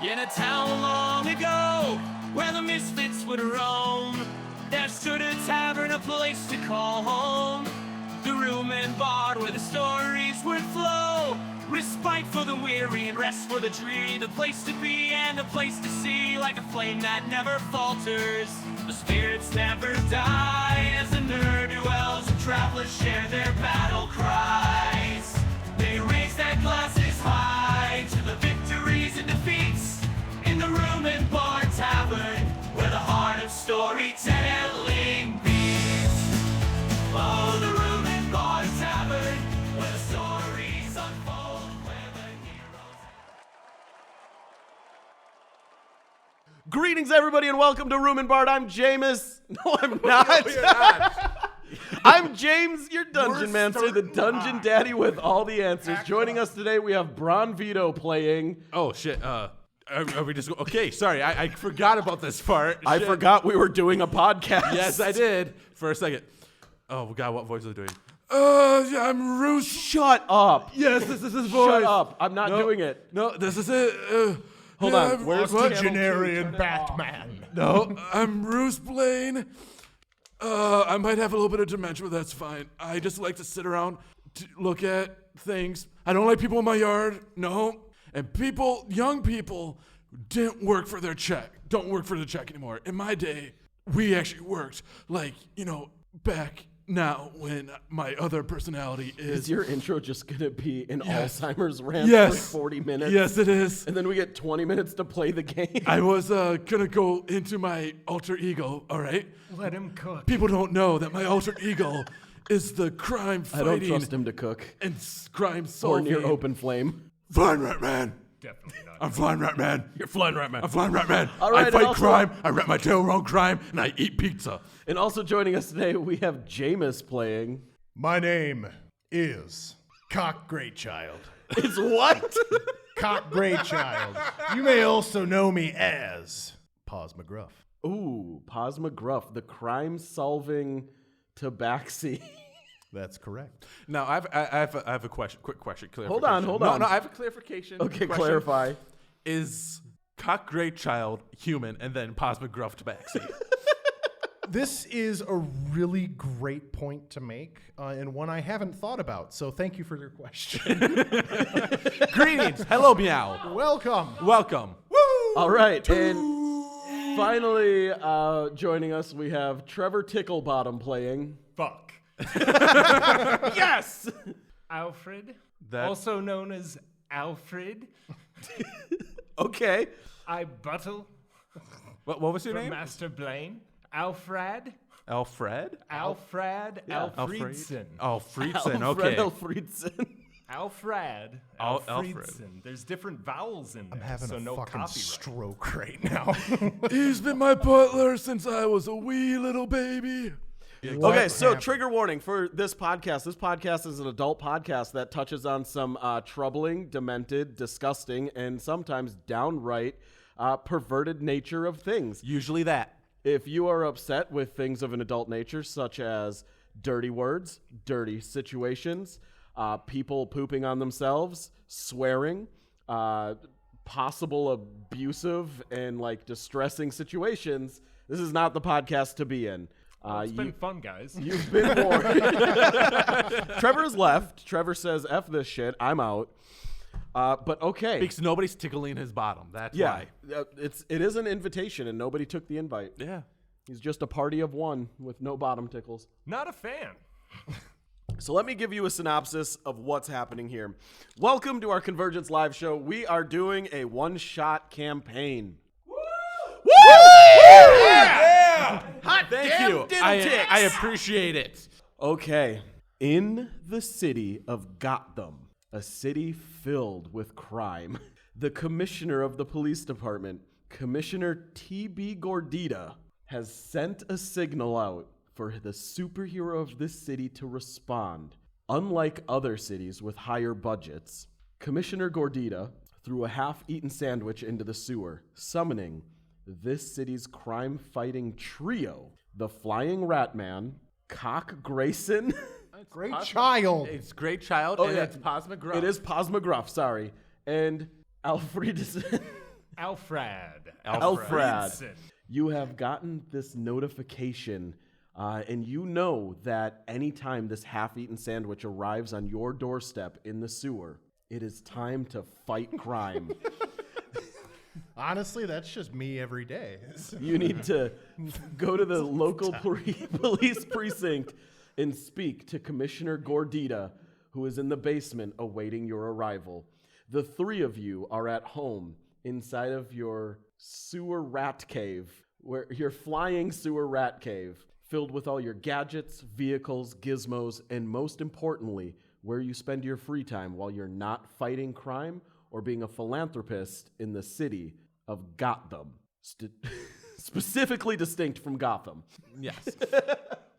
In a town long ago, where the misfits would roam, there stood a tavern, a place to call home. The room and bar where the stories would flow. Respite for the weary and rest for the dreary. The place to be and a place to see, like a flame that never falters. The spirits never die as the ne'er-do-wells and travelers share their battle cries. They raise their glasses high to the victories and defeats in the room and bar tavern, where the heart of storytelling beats. Oh, the room and bar tavern, where the stories unfold, where the heroes... Greetings, everybody, and welcome to Room and Bard. I'm Jameis. No, I'm not. I'm James, your dungeon master, the dungeon daddy with all the answers. Joining us today, we have Bron Vito playing. Oh, shit. Are we just... Okay, sorry. I forgot about this part. I Shit. forgot we were doing a podcast. Yes, I did. For a second. Oh, God, what voice was I doing? I'm Roos. Shut up. Yes, this is his voice. Shut up. I'm not doing it. No, this is it. Hold on. Where's what? Octogenarian Batman. No, I'm Roos Blaine. I might have a little bit of dementia, but that's fine. I just like to sit around, look at things. I don't like people in my yard. No. And young people, didn't work for their check. Don't work for the check anymore. In my day, we actually worked. Like, back now when my other personality Is your intro just going to be an Alzheimer's rant Yes. for 40 minutes? Yes, it is. And then we get 20 minutes to play the game? I was gonna go into my alter ego, all right? Let him cook. People don't know that my alter ego is the crime I fighting don't trust him to cook. and crime Or solving. near open flame. Flying Ratman. Definitely not. I'm Flying Ratman. You're flying right, man. I'm Flying Ratman. All right, I and fight also- crime, I wrap my tail around crime, and I eat pizza. And also joining us today, we have Jameis playing. My name is Cock Greychild. It's what? Cock Greychild. You may also know me as Paws McGruff. Ooh, Paws McGruff, the crime-solving tabaxi. That's correct. Now, I have a question, quick question, Hold clarification. on, hold on. No, I have a clarification. Okay, question. clarify. Is Cock Greychild human and then Paws McGruff tabaxi? This is a really great point to make, and one I haven't thought about, so thank you for your question. Greetings. Hello, meow. Welcome. Welcome. All right, and finally joining us, we have Trevor Ticklebottom playing. Fuck. Yes! AlFrad, That- also known as Alfred. Okay. I buttle What was your for name? Master Blaine. AlFrad. AlFrad? AlFrad. Yeah. Alfredson. Alfredson, Alfred okay. Alfredson. AlFrad. Alfred. Alfredson. There's different vowels in there, I'm having so a no fucking copyright. stroke right now. He's been my butler since I was a wee little baby. Okay, so trigger warning for this podcast. This podcast is an adult podcast that touches on some troubling, demented, disgusting, and sometimes downright perverted nature of things. Usually that. If you are upset with things of an adult nature, such as dirty words, dirty situations, people pooping on themselves, swearing, possible abusive and distressing situations, this is not the podcast to be in. It's been fun, guys. You've been warned. Trevor's left. Trevor says, F this shit, I'm out. But okay. Because nobody's tickling his bottom. That's Yeah, why. it is an invitation, and nobody took the invite. Yeah. He's just a party of one with no bottom tickles. Not a fan. So let me give you a synopsis of what's happening here. Welcome to our CONvergence live show. We are doing a one-shot campaign. Woo! Yeah! Hot Thank damn you. diddle ticks. I appreciate it. Okay. In the city of GoThem, a city filled with crime, the commissioner of the police department, Commissioner T.B. Gordita, has sent a signal out for the superhero of this city to respond. Unlike other cities with higher budgets, Commissioner Gordita threw a half-eaten sandwich into the sewer, summoning this city's crime-fighting trio, the Flying Ratman, Cock Grayson. Great child. It's Great Child, Oh, and yeah. it's Paws McGruff. It is Paws McGruff, sorry. And AlFrad AlFrad. AlFrad. You have gotten this notification, and you know that anytime this half-eaten sandwich arrives on your doorstep in the sewer, it is time to fight crime. Honestly, that's just me every day. You need to go to the local police precinct and speak to Commissioner Gordita, who is in the basement awaiting your arrival. The three of you are at home inside of your sewer rat cave, where your flying sewer rat cave, filled with all your gadgets, vehicles, gizmos, and most importantly, where you spend your free time while you're not fighting crime or being a philanthropist in the city of Gotham. Specifically distinct from Gotham. Yes.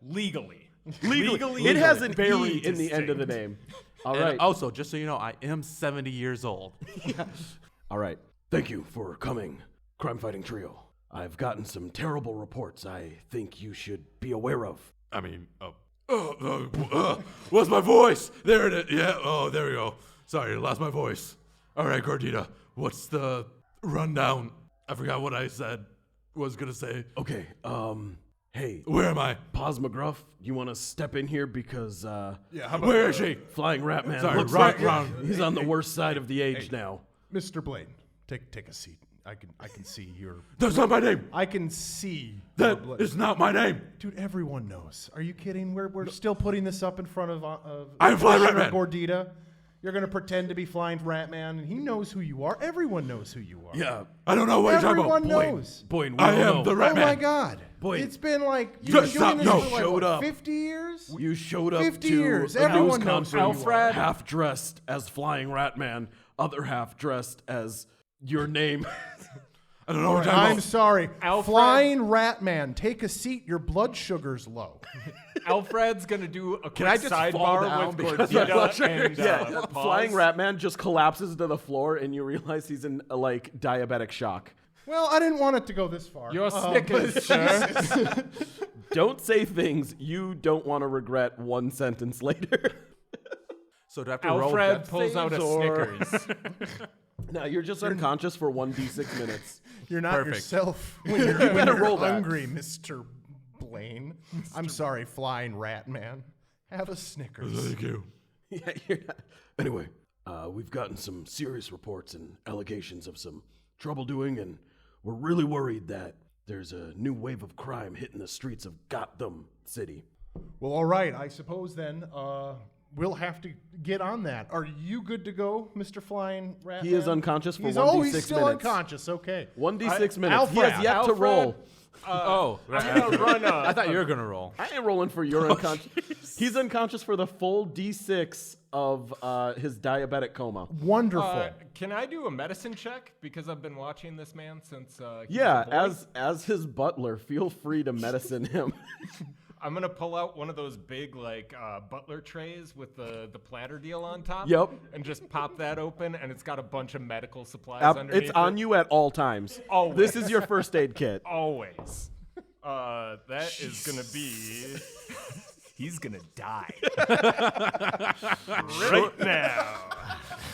Legally. It has an Very E in the end of the distinct. name. All And right. also, just so you know, I am 70 years old. All right. Thank you for coming, Crime Fighting Trio. I've gotten some terrible reports I think you should be aware of. I mean, what's my voice? There it is. Yeah, oh, there we go. Sorry, I lost my voice. All right, Gordita, what's the rundown? I forgot what I was going to say. Okay, hey, Where am I? Paws McGruff, you want to step in here because, Where is she? Flying Ratman Sorry, looks right like round. he's on the worst side of the age now. Mr. Blaine, take a seat. I can see your. That's not my name. I can see. That your is not my name. Dude, everyone knows. Are you kidding? We're still putting this up in front of I'm Flying Commissioner Ratman. Gordita. You're gonna pretend to be Flying Ratman, and he knows who you are. Everyone knows who you are. Yeah, I don't know what you're talking Everyone about. knows. Boyd, we I all am know. the Oh Ratman. my God! Boy, It's been like you've Just been doing stop. this No. for like, Showed what, up. 50 years. You showed up 50 to years. a Everyone news knows who conference you are. AlFrad. half dressed as Flying Ratman, other half dressed as your name. I don't know what you're talking I'm about. sorry. Alfred. Flying Ratman, take a seat. Your blood sugar's low. AlFrad's gonna do a quick I just fall sidebar down with because Gordita and Yeah, Paws. Flying Ratman just collapses to the floor, and you realize he's in like diabetic shock. Well, I didn't want it to go this far. Your Snickers, sir. Don't say things you don't want to regret 1 sentence later. So do I have to roll AlFrad death pulls out a saves, or- Snickers. No, you're just unconscious for 1d6 minutes. You're not Perfect. yourself when you're, gotta roll that. hungry, Mr. Blaine. I'm sorry, Flying Ratman. Have a Snickers. Thank you. Yeah, you're not. Anyway, we've gotten some serious reports and allegations of some trouble doing, and we're really worried that there's a new wave of crime hitting the streets of Gotham City. Well, all right. I suppose then we'll have to get on that. Are you good to go, Mr. Flying Ratman? He is unconscious for He's 1d6 he's still minutes. unconscious. Okay. 1d6 minutes. He Alfred. has yet to Alfred. roll. Oh, I'm gonna run I thought you were going to roll. I ain't rolling for your unconscious. He's unconscious for the full d6 of his diabetic coma. Wonderful. Can I do a medicine check? Because I've been watching this man since he Yeah, was a boy. as his butler, feel free to medicine him. I'm gonna pull out one of those big like butler trays with the platter deal on top. Yep. And just pop that open, and it's got a bunch of medical supplies It's underneath on it. you at all times. Always. This is your first aid kit. Always. That is gonna be. He's gonna die. right now.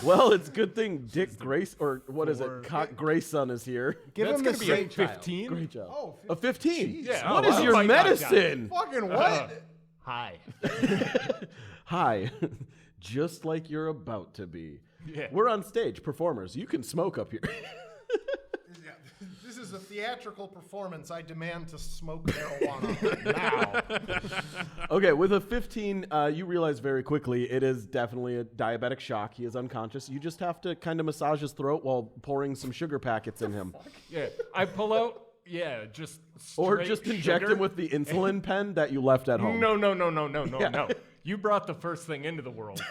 Well, it's good thing Dick Grace, or what is it, Cock Grayson is here. Give That's him gonna the be a same child. 15. Great job. Oh, A 15. Yeah. What oh, is wow. your Fight that guy. medicine? Fucking what? Hi. Hi. Just like you're about to be. Yeah. We're on stage, performers. You can smoke up here. This is a theatrical performance. I demand to smoke marijuana now. Okay, with a 15, you realize very quickly it is definitely a diabetic shock. He is unconscious. You just have to kind of massage his throat while pouring some sugar packets in him. Yeah. I pull out. Yeah. Just. Or straight just inject sugar. him with the insulin pen that you left at home. No. Yeah. No. You brought the first thing into the world.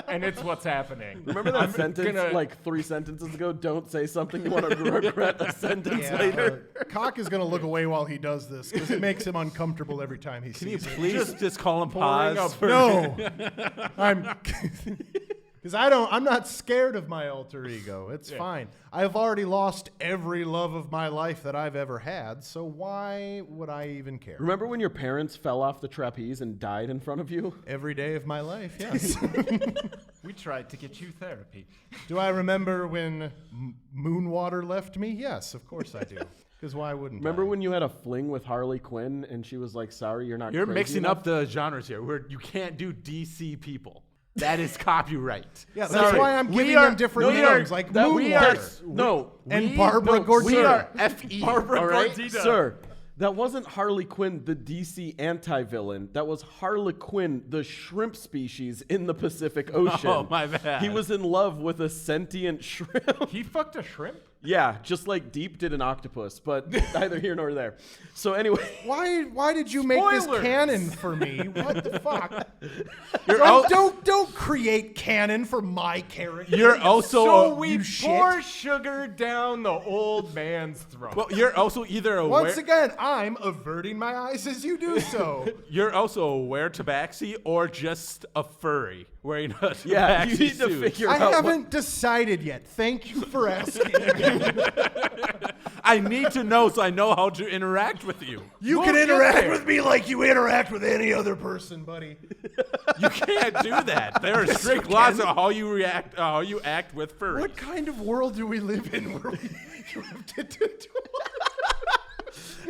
And it's what's happening. Remember that I'm sentence gonna- like 3 sentences ago? Don't say something you want to regret a sentence later. Cock is going to look away while he does this because it makes him uncomfortable every time he Can you sees it. please just call him pouring Paws? up- for- No, I'm because I'm not scared of my alter ego. It's fine. I've already lost every love of my life that I've ever had. So why would I even care? Remember when your parents fell off the trapeze and died in front of you? Every day of my life, yes. We tried to get you therapy. Do I remember when Moonwater left me? Yes, of course I do. Because why wouldn't Remember I? when you had a fling with Harley Quinn and she was like, sorry, you're not You're crazy mixing enough? up the genres here. Where you can't do DC people. That is copyright. Yeah, that's Sorry. why I'm We giving are- them different we are- names, like that we are- Moonwater. No. And Barbara no, Gordita. We are FE. Barbara all right? Gordita. Sir, that wasn't Harley Quinn, the DC anti-villain. That was Harley Quinn, the shrimp species in the Pacific Ocean. Oh, my bad. He was in love with a sentient shrimp. He fucked a shrimp? Yeah, just like Deep did an octopus, but neither here nor there. So anyway, Why did you make this Spoilers. canon for me? What the fuck? al- Don't create canon for my character. You're also So we you shit. pour sugar down the old man's throat. well, you're also either aware. Once again, I'm averting my eyes as you do so. You're also aware tabaxi or just a furry wearing a yeah, you tabaxi need to suit. figure I out haven't decided yet. Thank you for asking. I need to know so I know how to interact with you. You We'll can get interact there. with me like you interact with any other person, buddy. You can't do that. There are strict laws on how you react, how you act with furries. What kind of world do we live in where you have to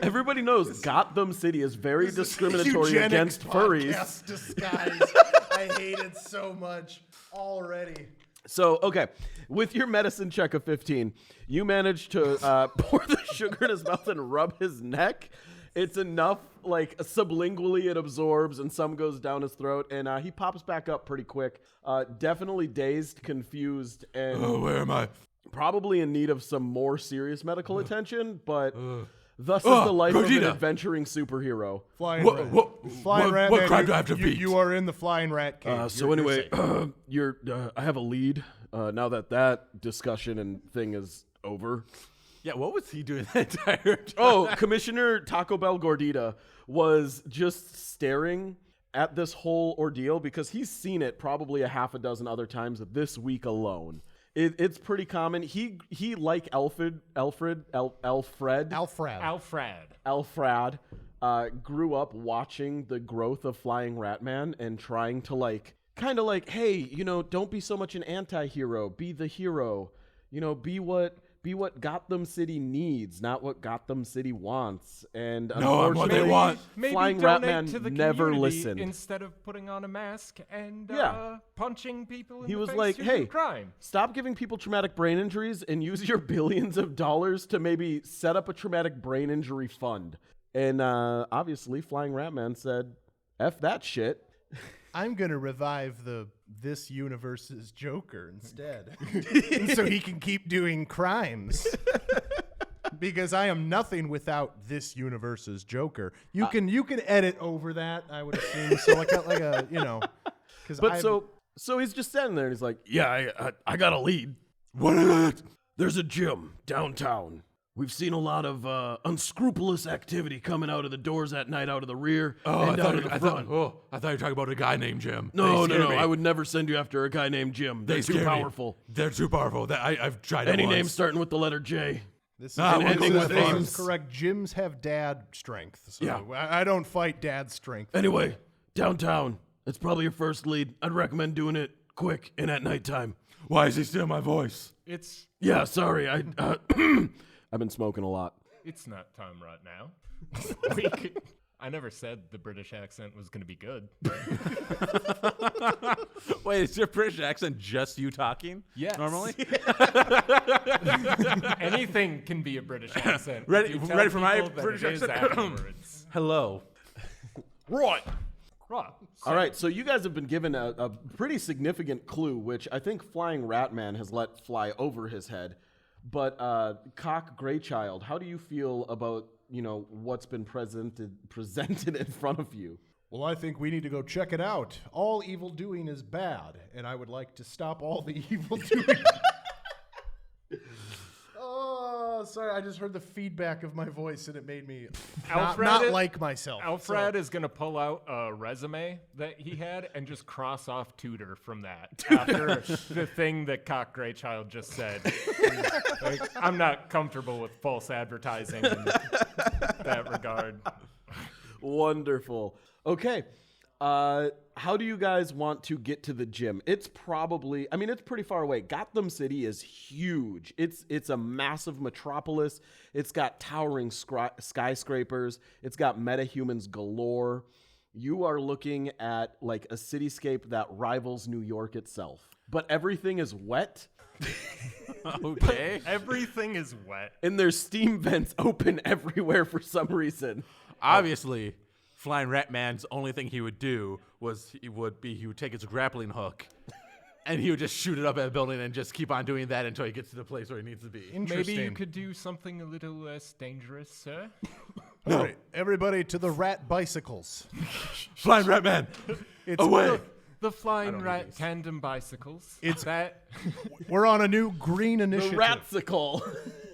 Everybody knows Gotham City is very discriminatory against furries. Podcast disguise. I hate it so much already. So, okay, with your medicine check of 15, you manage to pour the sugar in his mouth and rub his neck. It's enough, like, sublingually it absorbs, and some goes down his throat, and he pops back up pretty quick. Definitely dazed, confused, and Oh, where am I? probably in need of some more serious medical attention, but thus is the life of an Gordita. adventuring superhero. Flying What- rat. what- Flying what- rat what man, crime you- do I have to beat? You are in the flying rat cave. So You're anyway, safe. I have a lead. Now that discussion and thing is over. Yeah, what was he doing the entire time? Oh, Commissioner Taco Bell Gordita was just staring at this whole ordeal because he's seen it probably a half a dozen other times this week alone. It's pretty common. He like AlFrad, grew up watching the growth of Flying Ratman and trying to kind of hey, don't be so much an anti-hero. Be the hero. Be what Gotham City needs, not what Gotham City wants. And No, I'm what they unfortunately, want. Maybe Flying donate to the Ratman never community listened. instead of putting on a mask and Yeah. punching people in He the was face like, who hey, do crime. stop giving people traumatic brain injuries and use your billions of dollars to maybe set up a traumatic brain injury fund. And obviously, Flying Ratman said, F that shit. I'm gonna revive this universe's Joker instead, and so he can keep doing crimes. Because I am nothing without this universe's Joker. You can edit over that, I would assume. So like a because But so he's just standing there and he's like, yeah, I got a lead. What is it? There's a gym downtown. We've seen a lot of unscrupulous activity coming out of the doors at night, out of the rear, and out of the front. I thought you were talking about a guy named Jim. No. They scare me. I would never send you after a guy named Jim. They're too scare me. powerful. They're too powerful. I've tried it Any once. name starting with the letter J. this Ah, is, well, ending with this names. is correct. Gyms have dad strength. So Yeah. I don't fight dad strength. Anyway, downtown. That's probably your first lead. I'd recommend doing it quick and at nighttime. Why is he stealing my voice? It's Yeah, sorry. I've been smoking a lot. not time right now. I never said the British accent was going to be good. Wait, is your British accent just you talking? Yes. Normally? Anything can be a British accent. Ready- You tell ready for my people that British it is accent? afterwards. Hello. Right. Right. All right, so you guys have been given a pretty significant clue, which I think Flying Ratman has let fly over his head. But Cock Greychild, how do you feel about what's been presented in front of you? Well, I think we need to go check it out. All evil doing is bad, and I would like to stop all the evil doing. Oh, sorry, I just heard the feedback of my voice, and it made me not like myself. AlFrad is going to pull out a resume that he had and just cross off tutor from that after the thing that Cock Greychild just said. I'm not comfortable with false advertising in that regard. Wonderful. Okay. How do you guys want to get to the gym? It's probably, I mean, it's pretty far away. Gotham City is huge. It's a massive metropolis. It's got towering skyscrapers. It's got metahumans galore. You are looking at like a cityscape that rivals New York itself. But everything is wet. Okay. Everything is wet. And there's steam vents open everywhere for some reason. Obviously, Flying Ratman's only thing he would do was he would take his grappling hook and he would just shoot it up at a building and just keep on doing that until he gets to the place where he needs to be. Interesting. Maybe you could do something a little less dangerous, sir. All right, everybody to the rat bicycles. Flying Ratman, It's away. The flying rat tandem bicycles. It's- that We're on a new green The initiative. Ratsicle.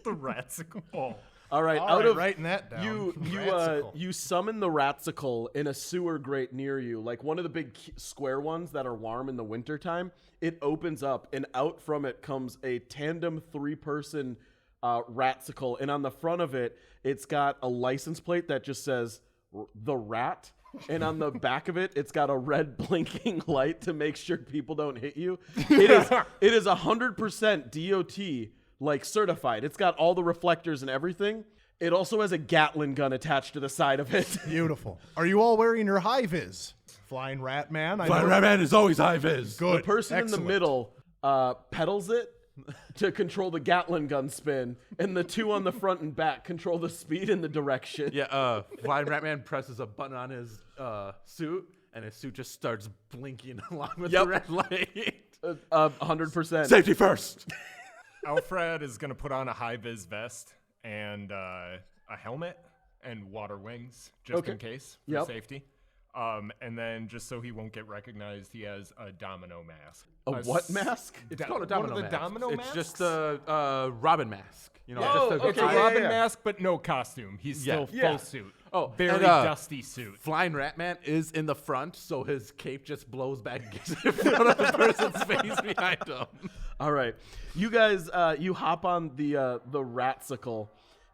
the ratsicle. Oh. All right, All out right, of writing that down. you you summon the Ratsicle in a sewer grate near you, like one of the big square ones that are warm in the wintertime. It opens up, and out from it comes a tandem 3-person Ratsicle, and on the front of it, it's got a license plate that just says "The Rat." And on the back of it, it's got a red blinking light to make sure people don't hit you. It is 100% DOT like certified. It's got all the reflectors and everything. It also has a Gatling gun attached to the side of it. Beautiful. Are you all wearing your high vis? Flying Rat Man. Flying Ratman is always high vis. Good. The person Excellent. in the middle pedals it to control the Gatling gun spin, and the two on the front and back control the speed and the direction. Yeah, Flying Ratman presses a button on his suit, and his suit just starts blinking along with the red light. 100%. Safety first. AlFrad is going to put on a high-vis vest and a helmet and water wings, just Okay. in case, for Yep. safety. And then, just so he won't get recognized, he has a domino mask. A what mask? It's called a domino One of the mask. domino It's masks? just a Robin mask. You know, Oh, just a It's a Okay, yeah, Robin yeah. mask, but no costume. He's Yeah. still Yeah. full suit. Oh, Very and, dusty suit. Flying Ratman is in the front, so his cape just blows back and gets in front of the person's face behind him. All right. You guys, you hop on the Ratsicle,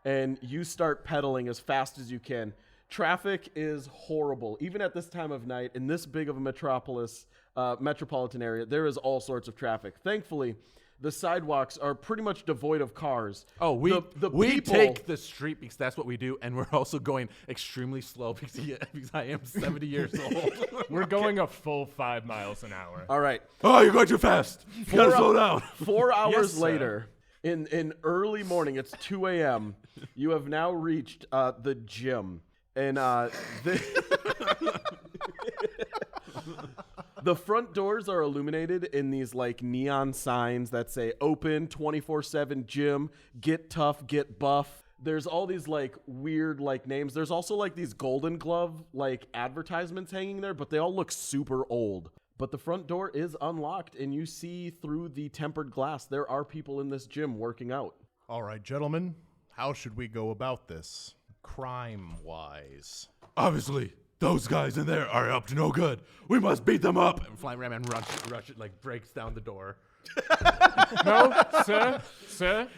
and you start pedaling as fast as you can. Traffic is horrible. Even at this time of night, in this big of a metropolitan area, there is all sorts of traffic. Thankfully, the sidewalks are pretty much devoid of cars. Oh, we The we people- take the street because that's what we do, and we're also going extremely slow because I am 70 years old. We're going a full 5 miles an hour. All right. Oh, you're going too fast. You gotta slow down. 4 hours sir. later, in early morning, it's 2 a.m., you have now reached the gym. And the front doors are illuminated in these like neon signs that say open 24/7 gym, get tough, get buff. There's all these like weird like names. There's also like these Golden Glove like advertisements hanging there, but they all look super old. But the front door is unlocked, and you see through the tempered glass there are people in this gym working out. All right, gentlemen, how should we go about this, crime-wise? Obviously, those guys in there are up to no good. We must beat them up. And Flying Ratman rushes, like breaks down the door. No, sir,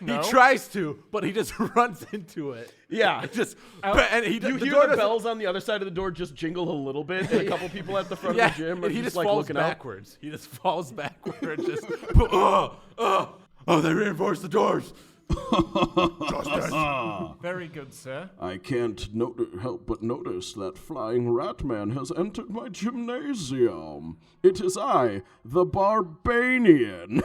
no. He tries to, but he just runs into it. Yeah. It just You the hear door the doesn't- bells on the other side of the door just jingle a little bit, and a couple people at the front Yeah, of the gym are and he just just like falls looking out. backwards. He just falls backwards. Just they reinforced the doors. Very good, sir. I can't help but notice that Flying Ratman has entered my gymnasium. It is I, the Barbanian.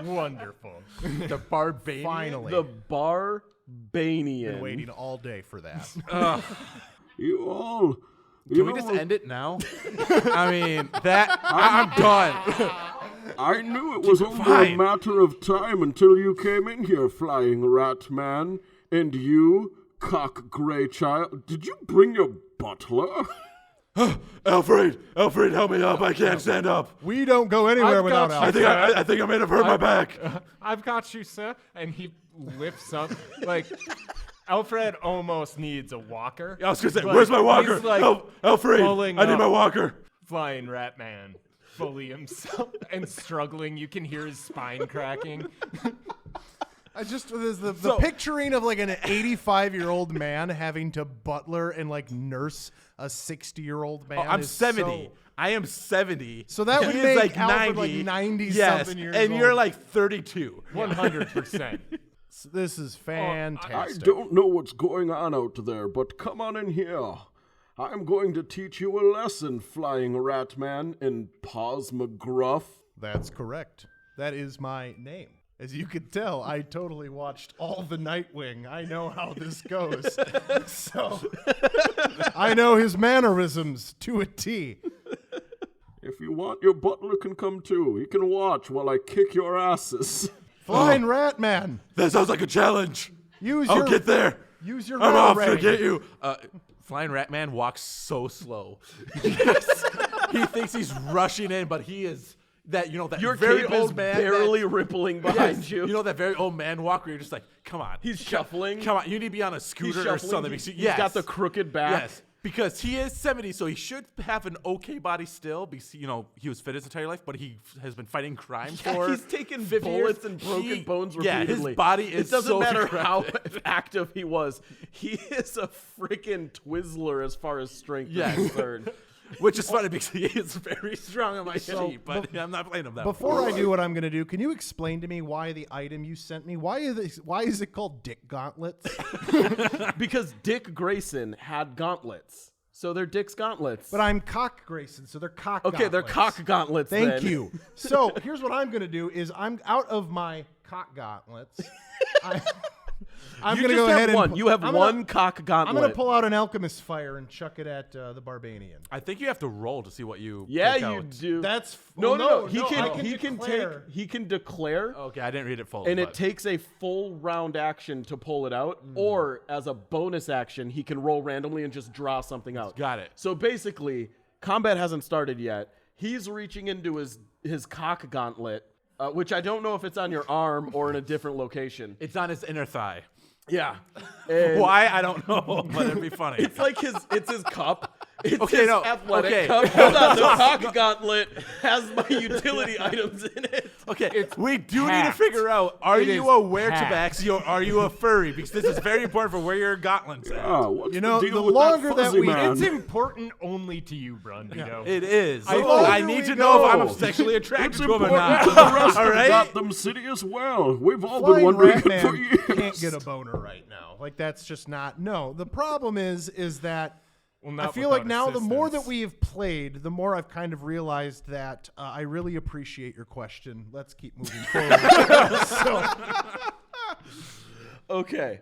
Wonderful. The Barbanian. Finally. The Barbanian. Been waiting all day for that. You all... Can we just end it now? I mean, I'm done. I knew it was only a Fine. matter of time until you came in here, Flying Ratman. And you, cock gray child, did you bring your butler? Alfred, help me up. I can't stand up. We don't go anywhere I've without got you. Alfred. I think I may have hurt my back. I've got you, sir. And he lifts up, like, AlFrad almost needs a walker. I was gonna say, but where's my walker? he's, like, Alfred, pulling I need my up. walker. Flying Ratman, fully himself and struggling. You can hear his spine cracking. I just the picturing of like an 85-year-old man having to butler and like nurse a 60-year-old man. I'm is 70. So, I am 70. so that would He make is like Alfred 90. like 90 yes, something years and old. you're like 32. 100%. This is I fantastic. don't know what's going on out there, but come on in here. I'm going to teach you a lesson, Flying Ratman in Paws McGruff. That's correct. That is my name. As you could tell, I totally watched all the Nightwing. I know how this goes. So I know his mannerisms to a T. If you want, your butler can come too. He can watch while I kick your asses. Flying Ratman. That sounds like a challenge. Use I'll your get there. Use your I'm off to Ratarang. get you. Flying Ratman walks so slow. He thinks he's rushing in, but he is that Your very cape old is man barely rippling behind yes, you. You know that very old man walk where you're just like, come on. He's shuffling. Come on, you need to be on a He's scooter or shuffling. something. He's Yes. got the crooked back. Yes, because he is 70, so he should have an okay body still. Because he was fit his entire life, but he has been fighting crime for. He's taking 50 bullets years. and broken bones Yeah, repeatedly. his body is. It doesn't so matter decrepit. how active he was. He is a freaking Twizzler as far as strength Yes. is concerned. Which is funny because he is very strong on my So, sheet, but I'm not playing him that Before I do what I'm going to do, can you explain to me why the item you sent me, why is it called Dick Gauntlets? Because Dick Grayson had gauntlets. So they're Dick's gauntlets. But I'm Cock Grayson, so they're cock okay, they're gauntlets. cock gauntlets Thank then. you. So here's what I'm going to do is I'm out of my cock gauntlets. I'm You going to just go ahead have one. and You have I'm one gonna, cock gauntlet. I'm going to pull out an alchemist fire and chuck it at the Barbanian. I think you have to roll to see what you. Yeah, pick you out. do. That's no. well, He I can declare. he can declare, Okay, I didn't read it full. and it but- takes a full round action to pull it out, or as a bonus action, he can roll randomly and just draw something out. Got it. So basically, combat hasn't started yet. He's reaching into his cock gauntlet, which I don't know if it's on your arm or in a different location. It's on his inner thigh. Yeah. And Why? I don't know, but it'd be funny. It's like it's his cup. It's Okay, his no, athletic okay. cup. Hold on, the cock gauntlet has my utility items in it. Okay, we do need to packed. figure out, are It you is a packed. weretabaxi or are you a furry? Because this is very important for where your gauntlets at. Ah, what's You know, the deal the with longer that that fuzzy we- man? It's important only to you, Brundito. It is. The I longer need we to know if go. I'm sexually attracted It's to him or important not. to the rest All of right? Gotham City as well. We've all been Flying wondering it for Ratman years. can't get a boner right now. Like that's just not. No, the problem is that Well, I not feel like without now the more that assistance. we have played, the more I've kind of realized that I really appreciate your question. Let's keep moving forward. Okay.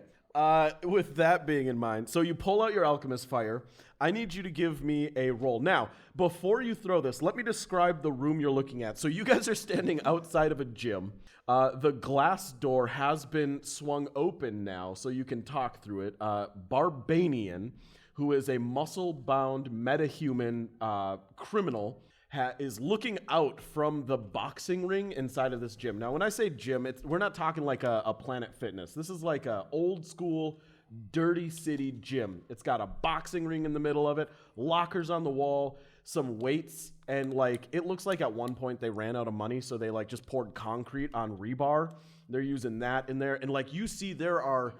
With that being in mind, so you pull out your alchemist fire. I need you to give me a roll. Now, before you throw this, let me describe the room you're looking at. So you guys are standing outside of a gym. The glass door has been swung open now, so you can talk through it. Barbanian, who is a muscle-bound metahuman criminal, is looking out from the boxing ring inside of this gym. Now, when I say gym, we're not talking like a Planet Fitness. This is like a old-school, dirty city gym. It's got a boxing ring in the middle of it, lockers on the wall, some weights, and like it looks like at one point they ran out of money, so they like just poured concrete on rebar. They're using that in there, and like you see, there are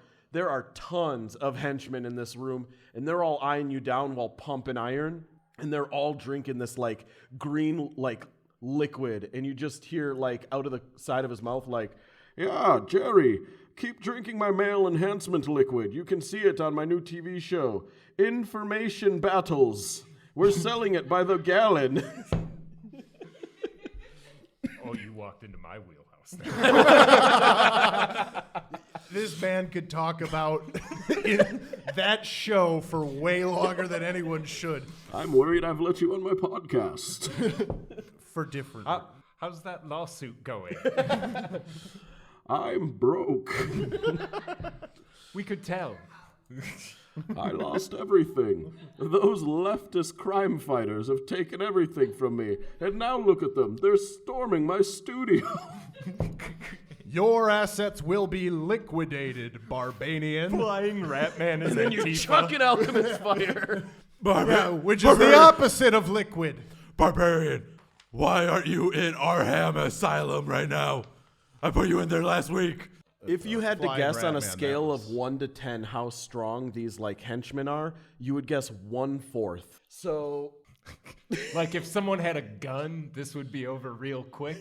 tons of henchmen in this room, and they're all eyeing you down while pumping iron, and they're all drinking this like green like liquid, and you just hear like out of the side of his mouth like, Yeah, Jerry, keep drinking my male enhancement liquid. You can see it on my new TV show, Information Battles. We're selling it by the gallon. Oh, you walked into my wheelhouse there. This man could talk about that show for way longer than anyone should. I'm worried I've let you on my podcast. For different. How's that lawsuit going? I'm broke. We could tell. I lost everything. Those leftist crime fighters have taken everything from me. And now look at them. They're storming my studio. Your assets will be liquidated, Barbanian. Flying Ratman is and you chuck an alchemist fire. Yeah, which is the opposite of liquid. Barbarian, why aren't you in Arham Asylum right now? I put you in there last week. If you had to flying guess on a Ratman, scale that of was- 1 to 10 how strong these like henchmen are, you would guess 1/4. So Like if someone had a gun, this would be over real quick.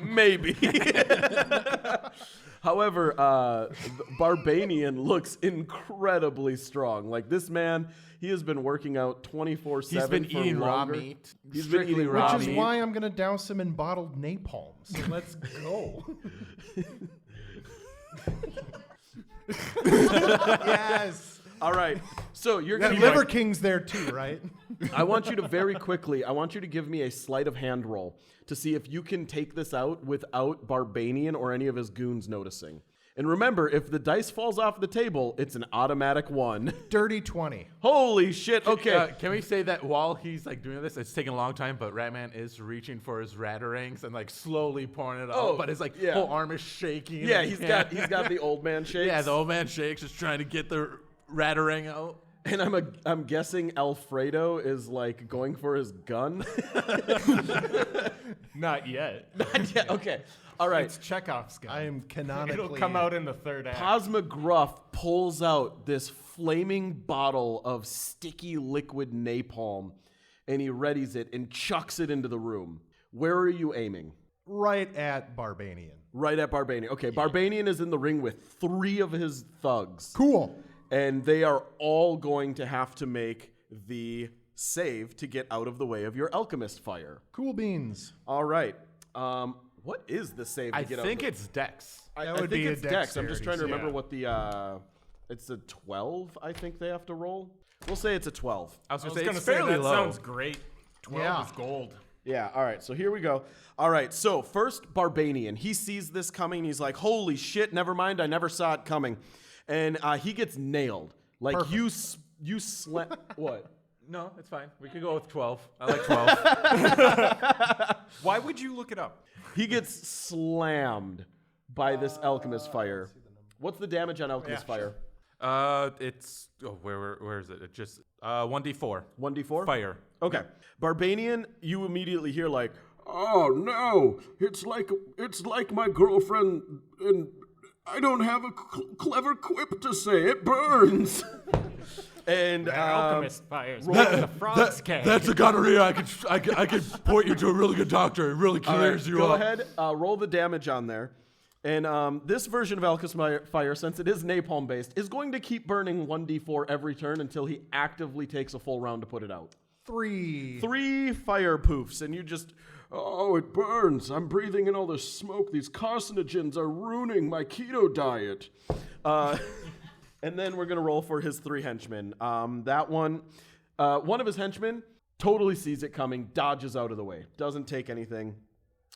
maybe. However, Barbanian looks incredibly strong. Like this man, he has been working out 24/7. He's been for eating raw longer. meat. He's been Strictly eating raw raw Which is meat. why I'm going to douse him in bottled napalm. So let's go. Yes. All right. So you're That going to Liver King's there too, right? I want you to I want you to give me a sleight of hand roll to see if you can take this out without Barbanian or any of his goons noticing. And remember, if the dice falls off the table, it's an automatic 1. Dirty 20. Holy shit. Okay. Can we say that while he's like doing this, it's taking a long time, but Ratman is reaching for his rings and like slowly pouring it Oh, out, but his like yeah. whole arm is shaking. Yeah, and he's got the old man shakes. yeah, the old man shakes, just trying to get the ring out. And I'm guessing Alfredo is like going for his gun. Not yet. Yeah, okay. All right. It's Chekhov's gun. I am canonically. It'll come out in the third act. Paws McGruff pulls out this flaming bottle of sticky liquid napalm and he readies it and chucks it into the room. Where are you aiming? right at Barbanian. Right at Barbanian. Okay, Barbanian is in the ring with 3 of his thugs. Cool. And they are all going to have to make the save to get out of the way of your alchemist fire. Cool beans. All right. What is the save to I get out? think it's Dex. I That would think be a it's Dex. I'm just trying to dexterity remember what the it's a 12. I think they have to roll. We'll say it's a 12. I was I gonna was say going to it's say fairly that low. sounds great. 12 Yeah. is gold. Yeah, all right, so here we go. All right, so first, Barbanian. He sees this coming. He's like, holy shit, never mind. I never saw it coming. And he gets nailed. Like, Perfect. you slam. What? No, it's fine. We could go with 12. I like 12. Why would you look it up? He gets slammed by this alchemist fire. What's the damage on alchemist fire? It's where is it? It just 1d4 1d4? fire. Okay. Barbanian, you immediately hear like, Oh no! It's like my girlfriend, and I don't have a clever quip to say. It burns. and Alchemist fires. The frogs can. That's a gonorrhea. I could point you to a really good doctor. It really all clears right, you go up. ahead, roll the damage on there. And this version of alchemist fire, since it is napalm based, is going to keep burning 1d4 every turn until he actively takes a full round to put it out. 3. 3 fire poofs, and you just. Oh, it burns. I'm breathing in all this smoke. These carcinogens are ruining my keto diet. And then we're going to roll for his 3 henchmen. That one of his henchmen totally sees it coming, dodges out of the way, doesn't take anything.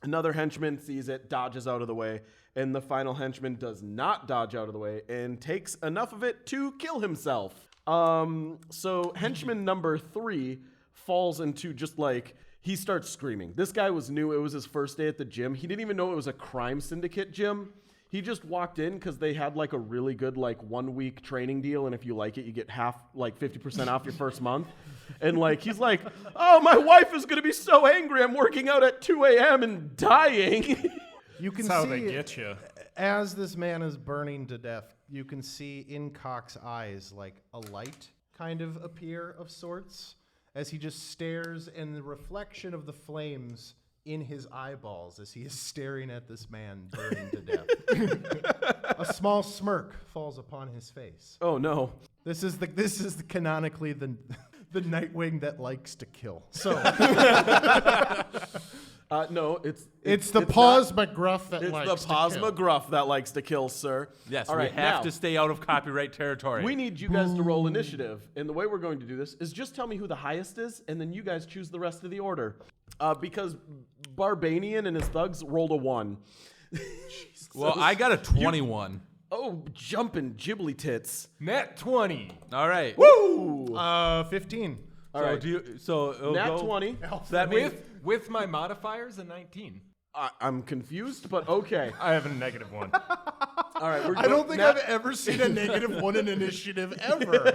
Another henchman sees it, dodges out of the way, and the final henchman does not dodge out of the way and takes enough of it to kill himself. So henchman number 3 falls into just like, he starts screaming. This guy was new. It was his first day at the gym. He didn't even know it was a crime syndicate gym. He just walked in because they had like a really good like 1-week training deal, and if you like it, you get 50% off your first month. And like he's like, oh, my wife is gonna be so angry. I'm working out at 2 a.m. and dying. You can That's how see they get you. as this man is burning to death, you can see in Cock's eyes like a light kind of appear of sorts as he just stares, and the reflection of the flames in his eyeballs as he is staring at this man burning to death. A small smirk falls upon his face. Oh no. This is canonically the Nightwing that likes to kill. So No, it's the it's Paws not- McGruff that It's likes the to Paws kill. McGruff that likes to kill, sir. Yes, All right, we have now, to stay out of copyright territory. We need you guys to roll initiative, and the way we're going to do this is just tell me who the highest is, and then you guys choose the rest of the order. Because Barbanian and his thugs rolled a 1. well, I got a 21. Oh, jumping ghibli tits. Nat 20. All right. Woo! 15. All right. It'll Nat go- 20. So that means With my modifiers, a 19. I'm confused, but okay. I have a negative 1. All right. I don't think I've ever seen a -1 in initiative ever.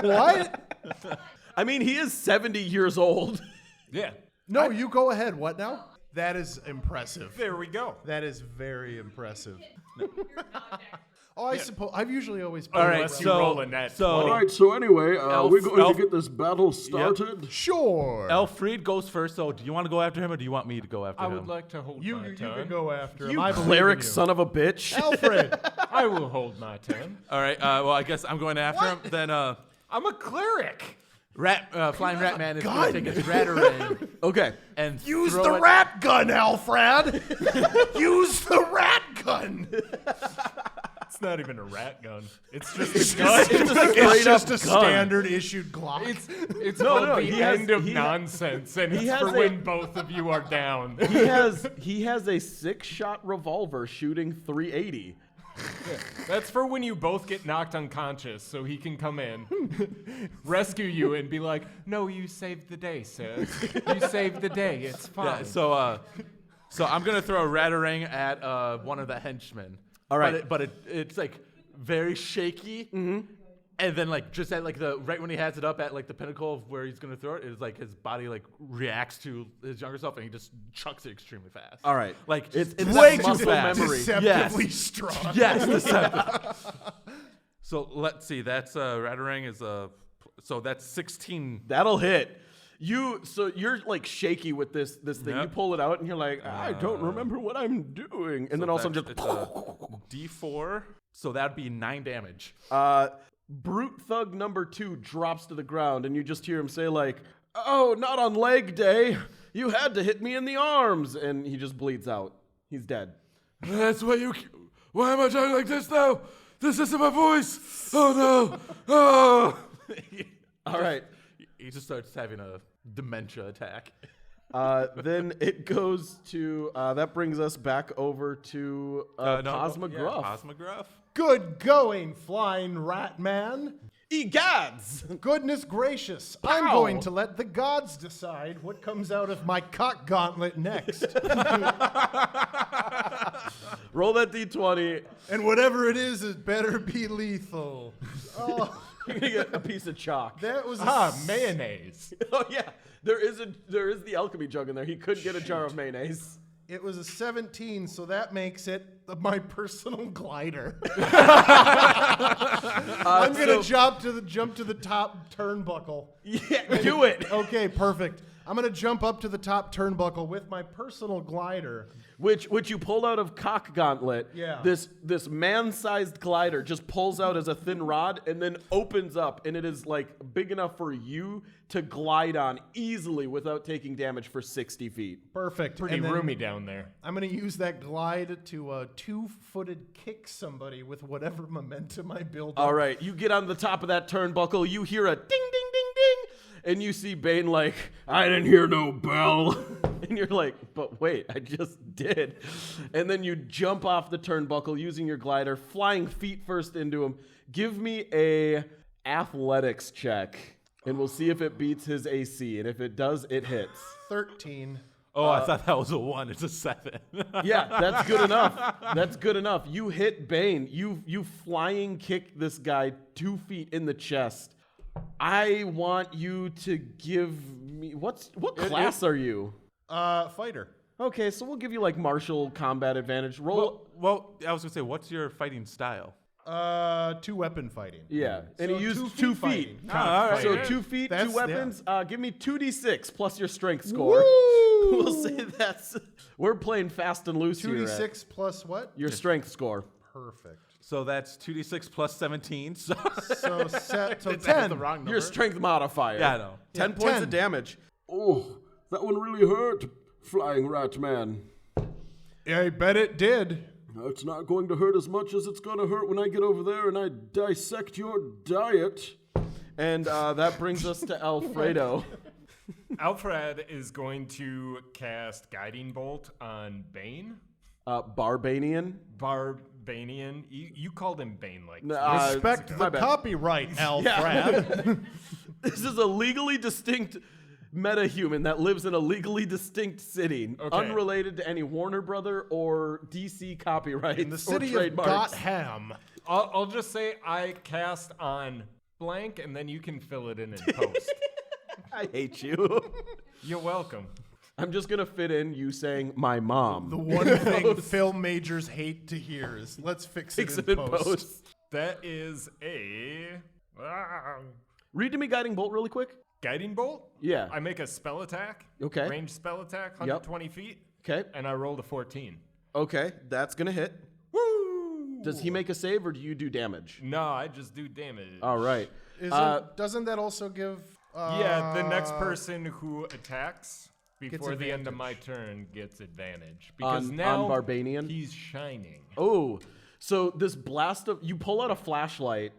What? I mean, he is 70 years old. Yeah. No, you go ahead. What now? That is impressive. There we go. That is very impressive. Oh, I suppose I've usually always. All right, Unless you so roll a net All 20. right, so anyway, we're going Elf- to get this battle started. Sure. AlFrad goes first, so do you want to go after him or do you want me to go after I him? would like to hold You my you turn. can go after him. You I believe cleric in you. son of a bitch. Alfred. I will hold my turn. All right, well, I guess I'm going after him. Then I'm a cleric. Flying Ratman is going to take his Ratarang Okay. and Use throw the it. rat gun, Alfred. Use the rat gun. It's not even a rat gun. It's just a gun. It's just a gun. standard issued Glock. It's called no, the he has- end of he- nonsense, and it's has for a- when both of you are down. He has a 6-shot revolver shooting 380. That's for when you both get knocked unconscious, so he can come in, rescue you, and be like, "No, you saved the day, sir. You saved the day. It's fine." Yeah, so I'm going to throw a Ratarang at one of the henchmen. All right. But it's like very shaky. Mm-hmm. And then like just at like right when he has it up at like the pinnacle of where he's gonna throw it, is like his body like reacts to his younger self and he just chucks it extremely fast. All right. Like It's way that too muscle fast. memory. Deceptively Yes. strong. Yes, deceptive. So let's see. That's Ratarang is so that's 16. That'll hit. So you're like shaky with this thing. Yep. You pull it out and you're like, I don't remember what I'm doing. And then all of a sudden It's just a D4. So that'd be 9 damage. Brute Thug number 2 drops to the ground and you just hear him say like, "Oh, not on leg day. You had to hit me in the arms." And he just bleeds out. He's dead. That's why Why am I talking like this now? This isn't my voice. Oh no. Oh. All right. He just starts having a dementia attack. Then it goes to, that brings us back over to Paws McGruff. Paws McGruff. Good going, flying rat man. Egads! Goodness gracious. I'm going to let the gods decide what comes out of my cock gauntlet next. Roll that d20. And whatever it is, it better be lethal. Oh, You're gonna get a piece of chalk. that was Mayonnaise. Oh yeah, there is the alchemy jug in there. He could get a jar of mayonnaise. It was a 17, so that makes it my personal glider. I'm gonna jump to the top turnbuckle. Yeah, do it. Okay, perfect. I'm gonna jump up to the top turnbuckle with my personal glider. Which you pulled out of Cock Gauntlet. Yeah. This man-sized glider just pulls out as a thin rod and then opens up, and it is like big enough for you to glide on easily without taking damage for 60 feet. Perfect. Pretty And then roomy down there. I'm gonna use that glide to two-footed kick somebody with whatever momentum I build. All up. right, you get on the top of that turnbuckle. You hear a ding, ding, ding, ding, and you see Bane like, "I didn't hear no bell." And you're like, "But wait, I just did." And then you jump off the turnbuckle using your glider, flying feet first into him. Give me a athletics check, and we'll see if it beats his AC. And if it does, it hits. 13. Oh, I thought that was a 1. It's a 7. Yeah, that's good enough. That's good enough. You hit Bane. You flying kick this guy 2 feet in the chest. I want you to give me what class are you? Fighter. Okay, so we'll give you like martial combat advantage. Roll. Well, I was gonna say, what's your fighting style? Two-weapon fighting. Yeah, and So he used 2 2 feet feet. fighting. all right. So 2 feet, That's- 2 weapons. Give me 2d6 plus your strength score. We'll say that's. We're playing fast and loose here. 2d6 plus what? Your strength score. Perfect. So that's 2d6 plus 17. So So 10. the wrong number. Your strength modifier. Yeah, I know. 10 Yeah, points 10. of damage. Oh, that one really hurt, Flying Ratman. I bet it did. It's not going to hurt as much as it's going to hurt when I get over there and I dissect your diet. And that brings us to Alfredo. AlFrad is going to cast Guiding Bolt on Bane. Barbanian. Barbanian. You called him Bane like Respect my the bad. copyright, Alfred. This is a legally distinct metahuman that lives in a legally distinct city, Okay. unrelated to any Warner Brother or DC copyrights In the or city of trademarks. Gotham. I'll just say I cast on blank, and then you can fill it in post. I hate you. You're welcome. I'm just gonna fit in you saying my mom. The one thing film majors hate to hear is let's fix it in post. That is a Read to me guiding bolt really quick. guiding bolt. Yeah. I make a spell attack. Okay. Ranged spell attack, 120 feet. Okay. And I rolled a 14. Okay, that's gonna hit. Woo! Does he make a save or do you do damage? No, I just do damage. All right. Doesn't that also give? Yeah, the next person who attacks before the end of advantage. my turn gets advantage. Because On now Barbanian? he's shining. Oh, so this blast of you pull out a flashlight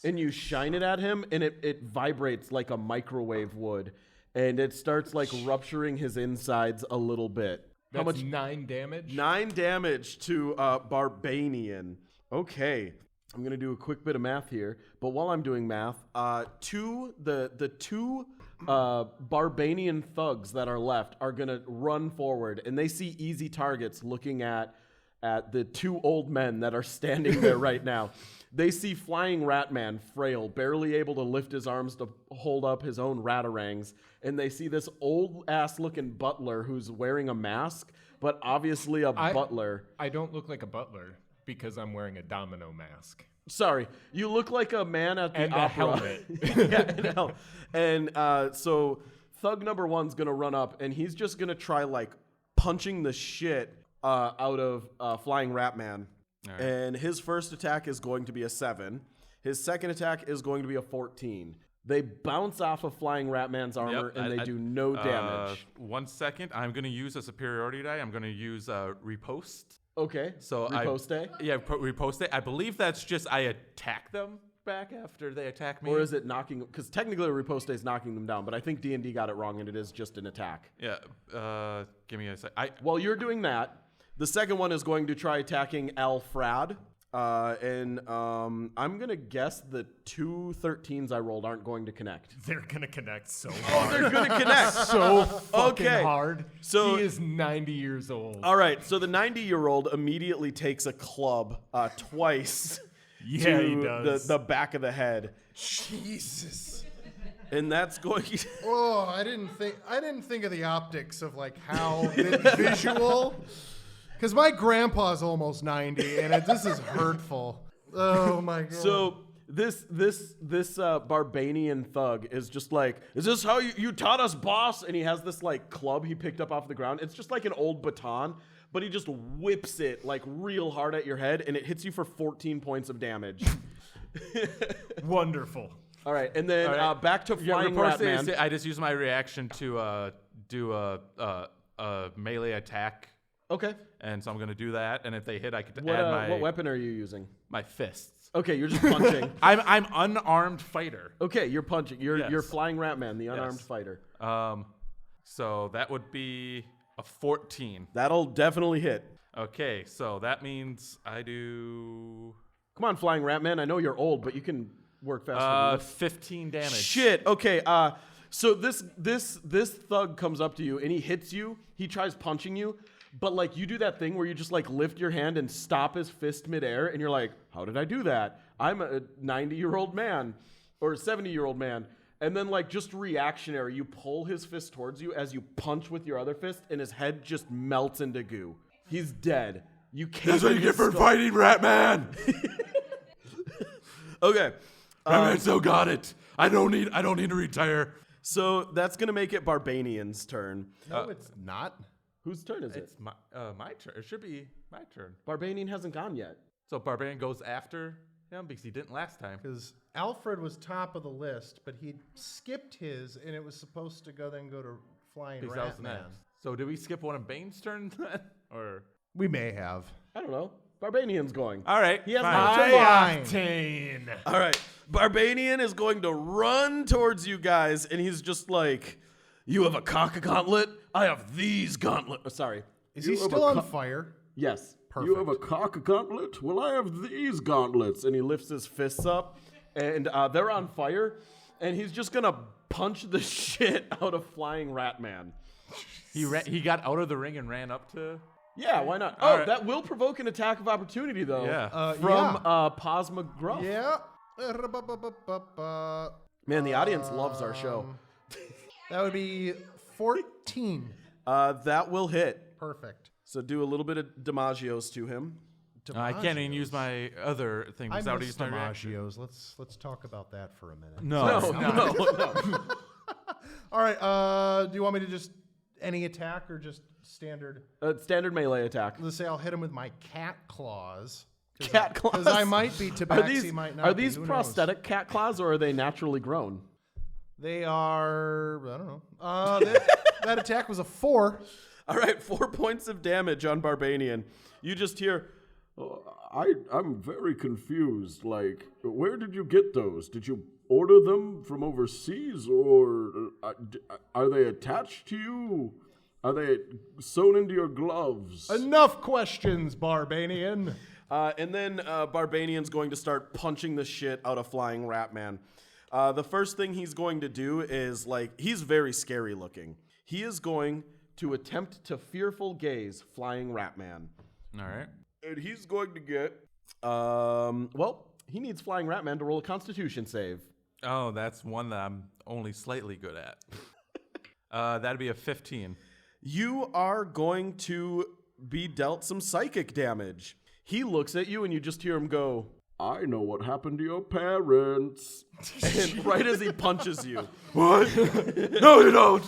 and you shine it at him, and it vibrates like a microwave would, and it starts like rupturing his insides a little bit. That's How much? 9 damage. 9 damage to Barbanian. Okay, I'm gonna do a quick bit of math here, but while I'm doing math, the two Barbanian thugs that are left are gonna run forward, and they see easy targets looking at the two old men that are standing there right now. They see flying Ratman, frail, barely able to lift his arms to hold up his own ratarangs, and they see this old-ass looking butler who's wearing a mask, but obviously a butler. I don't look like a butler because I'm wearing a domino mask. Sorry, you look like a man at the And a opera. helmet. Yeah, and so thug number one's gonna run up, and he's just gonna try like punching the shit out of flying Ratman. All right. And his first attack is going to be a 7. His second attack is going to be a 14. They bounce off of flying Ratman's armor, Yep, and they do no damage. 1 second. I'm going to use a superiority die. I'm going to use riposte. Okay, So riposte? Riposte. I believe that's just I attack them back after they attack me. Or is it knocking? Because technically riposte is knocking them down, but I think D&D got it wrong, and it is just an attack. Yeah. Give me a sec. While you're doing that, the second one is going to try attacking AlFrad. And I'm going to guess the 2 13s I rolled aren't going to connect. They're gonna connect so Oh, hard. they're going to connect. So fucking Okay. hard. So- he is 90 years old. All right, so the 90-year-old immediately takes a club twice Yeah, to he does. the back of the head. Jesus. And that's going to... Oh, I didn't think of the optics of like how visual. Because my grandpa's almost 90, and this is hurtful. Oh my god. So this Barbanian thug is just like, is this how you taught us, boss? And he has this like club he picked up off the ground. It's just like an old baton, but he just whips it like real hard at your head, and it hits you for 14 points of damage. Wonderful. All right, and then All right. back to flying Ratman. I just use my reaction to do a melee attack. Okay. And so I'm going to do that. And if they hit, I could What, add my what weapon are you using? my fists. Okay, you're just punching. I'm unarmed fighter. Okay, you're punching. You're Yes. flying Ratman, the unarmed Yes. fighter. So that would be a 14. That'll definitely hit. Okay, so that means I do Come on, flying Ratman. I know you're old, but you can work faster. 15 damage. Shit. Okay. So this thug comes up to you and he hits you. He tries punching you, but like you do that thing where you just like lift your hand and stop his fist midair, and you're like, "How did I do that? I'm a 90-year-old man or a 70-year-old man." And then like just reactionary, you pull his fist towards you as you punch with your other fist, and his head just melts into goo. He's dead. You can't. That's what you get for fighting Ratman. Okay. Ratman still got it. I don't need to retire. So that's gonna make it Barbanian's turn. no, it's not. Whose turn is it? It's my turn. It should be my turn. Barbanian hasn't gone yet. So Barbarian goes after him because he didn't last time. Because AlFrad was top of the list, but he skipped his, and it was supposed to go to flying Because that was Ratman. next. So did we skip one of Bane's turns then? Or We may have. I don't know. Barbanian's going. all right, He has fine. no High turn. octane. All right. Barbanian is going to run towards you guys, and he's just like, "You have a cock gauntlet? I have these gauntlets." Sorry. Is he still on fire? Yes. You have a cock gauntlet? Well, I have these gauntlets. And he lifts his fists up, and they're on fire, and he's just going to punch the shit out of flying Ratman. He got out of the ring and ran up to. Yeah, why not? All Oh, right. that will provoke an attack of opportunity, though. Yeah. From yeah. Paws McGruff. Yeah. Man, the audience loves our show. That would be 14. That will hit. Perfect. So do a little bit of DiMaggio's to him. I can't even use my other thing. I Was that what miss you started reaction? DiMaggio's. Let's talk about that for a minute. No. All right. Do you want me to just any attack or just standard? Standard melee attack. Let's say I'll hit him with my cat claws. Cat claws. Because I might be tabaxi, might not. Are be. these Who knows? prosthetic cat claws or are they naturally grown? They are. I don't know. That attack was a 4. All right, 4 points of damage on Barbanian. You just hear, I'm very confused. Like, where did you get those? Did you order them from overseas, or are they attached to you? Are they sewn into your gloves? Enough questions, Barbanian. and then Barbanian's going to start punching the shit out of Flying Ratman. The first thing he's going to do is, he's very scary looking. He is going to attempt to fearful gaze Flying Ratman. All right. And he's going to get, he needs Flying Ratman to roll a Constitution save. Oh, that's one that I'm only slightly good at. That'd be a 15. You are going to be dealt some psychic damage. He looks at you and you just hear him go, I know what happened to your parents. and right as he punches you. What? No, you don't.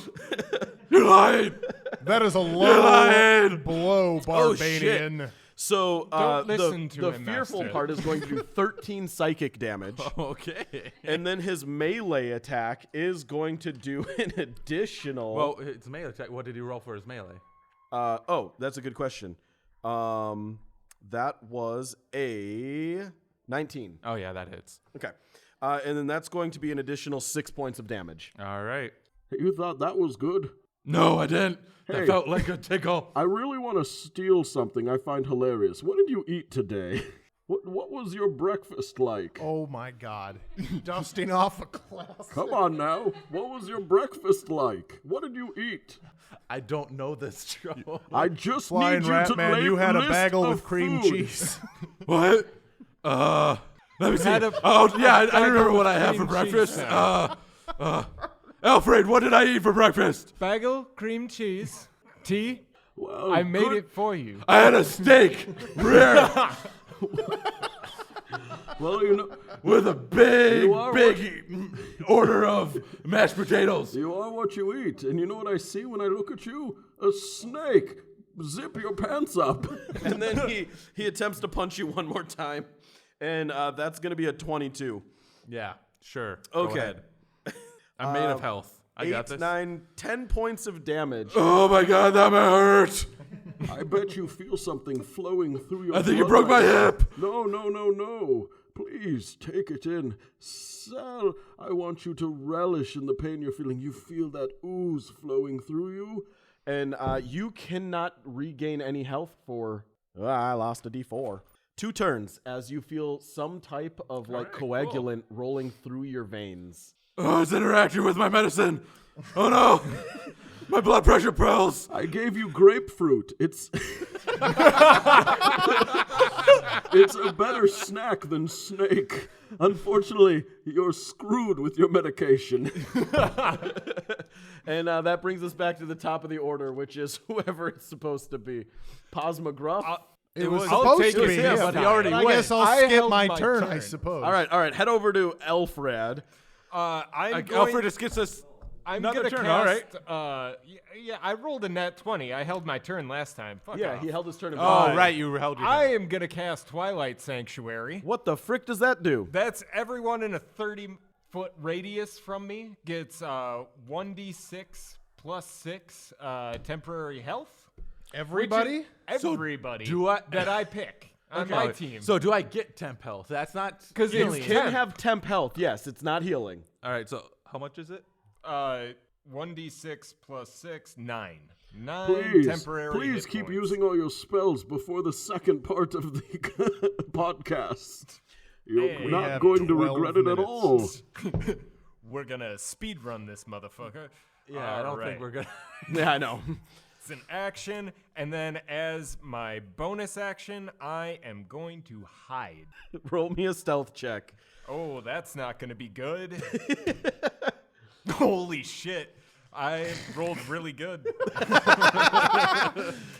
You're lying. That is a You're low lying. blow, Barbanian. shit. So Don't listen to the him, fearful Master. part is going to do 13 psychic damage. Okay. And then his melee attack is going to do an additional... Well, it's melee attack. What did he roll for his melee? that's a good question. That was a 19. Oh, yeah, that hits. Okay. And then that's going to be an additional 6 points of damage. All right. You thought that was good? No, I didn't. Hey. That felt like a tickle. I really want to steal something I find hilarious. What did you eat today? What was your breakfast like? Oh my God. Dusting off a class. Come on now. What was your breakfast like? What did you eat? I don't know this, Joe. I just Flying need you to Ratman, lay you had a list bagel of with cream food. cheese. What? Let me see. had a Oh, yeah, I remember what I with had for cream cheese breakfast. sandwich. AlFrad, what did I eat for breakfast? Bagel, cream cheese, tea. Well, I made good. it for you. I had a steak. Rare. Well, you know, With a big, You are big order of mashed potatoes. you are what you eat. And you know what I see when I look at you? A snake. Zip your pants up. And then he attempts to punch you one more time. And that's going to be a 22. Yeah, sure. Go Okay. ahead. I'm made of health. I got 8, this. 9, 10 points of damage. Oh my God, that hurt. I bet you feel something flowing through your I think you blood broke my right hip. now. No. Please take it in. Sal, I want you to relish in the pain you're feeling. You feel that ooze flowing through you. And you cannot regain any health for... I lost a D4. 2 turns as you feel some type of coagulant rolling through your veins. Oh, it's interacting with my medicine. Oh no. My blood pressure pills. I gave you grapefruit. It's it's a better snack than snake. Unfortunately, you're screwed with your medication. And that brings us back to the top of the order, which is whoever it's supposed to be. Paws McGruff. It was I'll supposed take to it be this him, time. But I guess I'll I skip held my my turn, I turn. suppose. All right. Head over to AlFrad. I'm going. AlFrad just gets us I'm another gonna turn. cast, All right. yeah, I rolled a nat 20. I held my turn last time. Fuck Yeah, off. he held his turn. in Oh, behind. right. You held your I am gonna cast Twilight Sanctuary. What the frick does that do? That's everyone in a 30-foot radius from me gets 1d6 plus 6 temporary health. Everybody? Everybody do I- that I pick on my team. So do I get temp health? That's not 'Cause it's healing. You can temp. have temp health. Yes, it's not healing. All right. So how much is it? 1d6 plus 6, 9. 9 Please, temporary please hit keep points. using all your spells before the second part of the podcast. You're We not have going to 12 regret it at minutes. all. We're gonna speed run this motherfucker. Yeah, I don't Alright. think we're gonna. Yeah, I know. It's an action, and then as my bonus action, I am going to hide. Roll me a stealth check. Oh, that's not gonna be good. Holy shit. I rolled really good.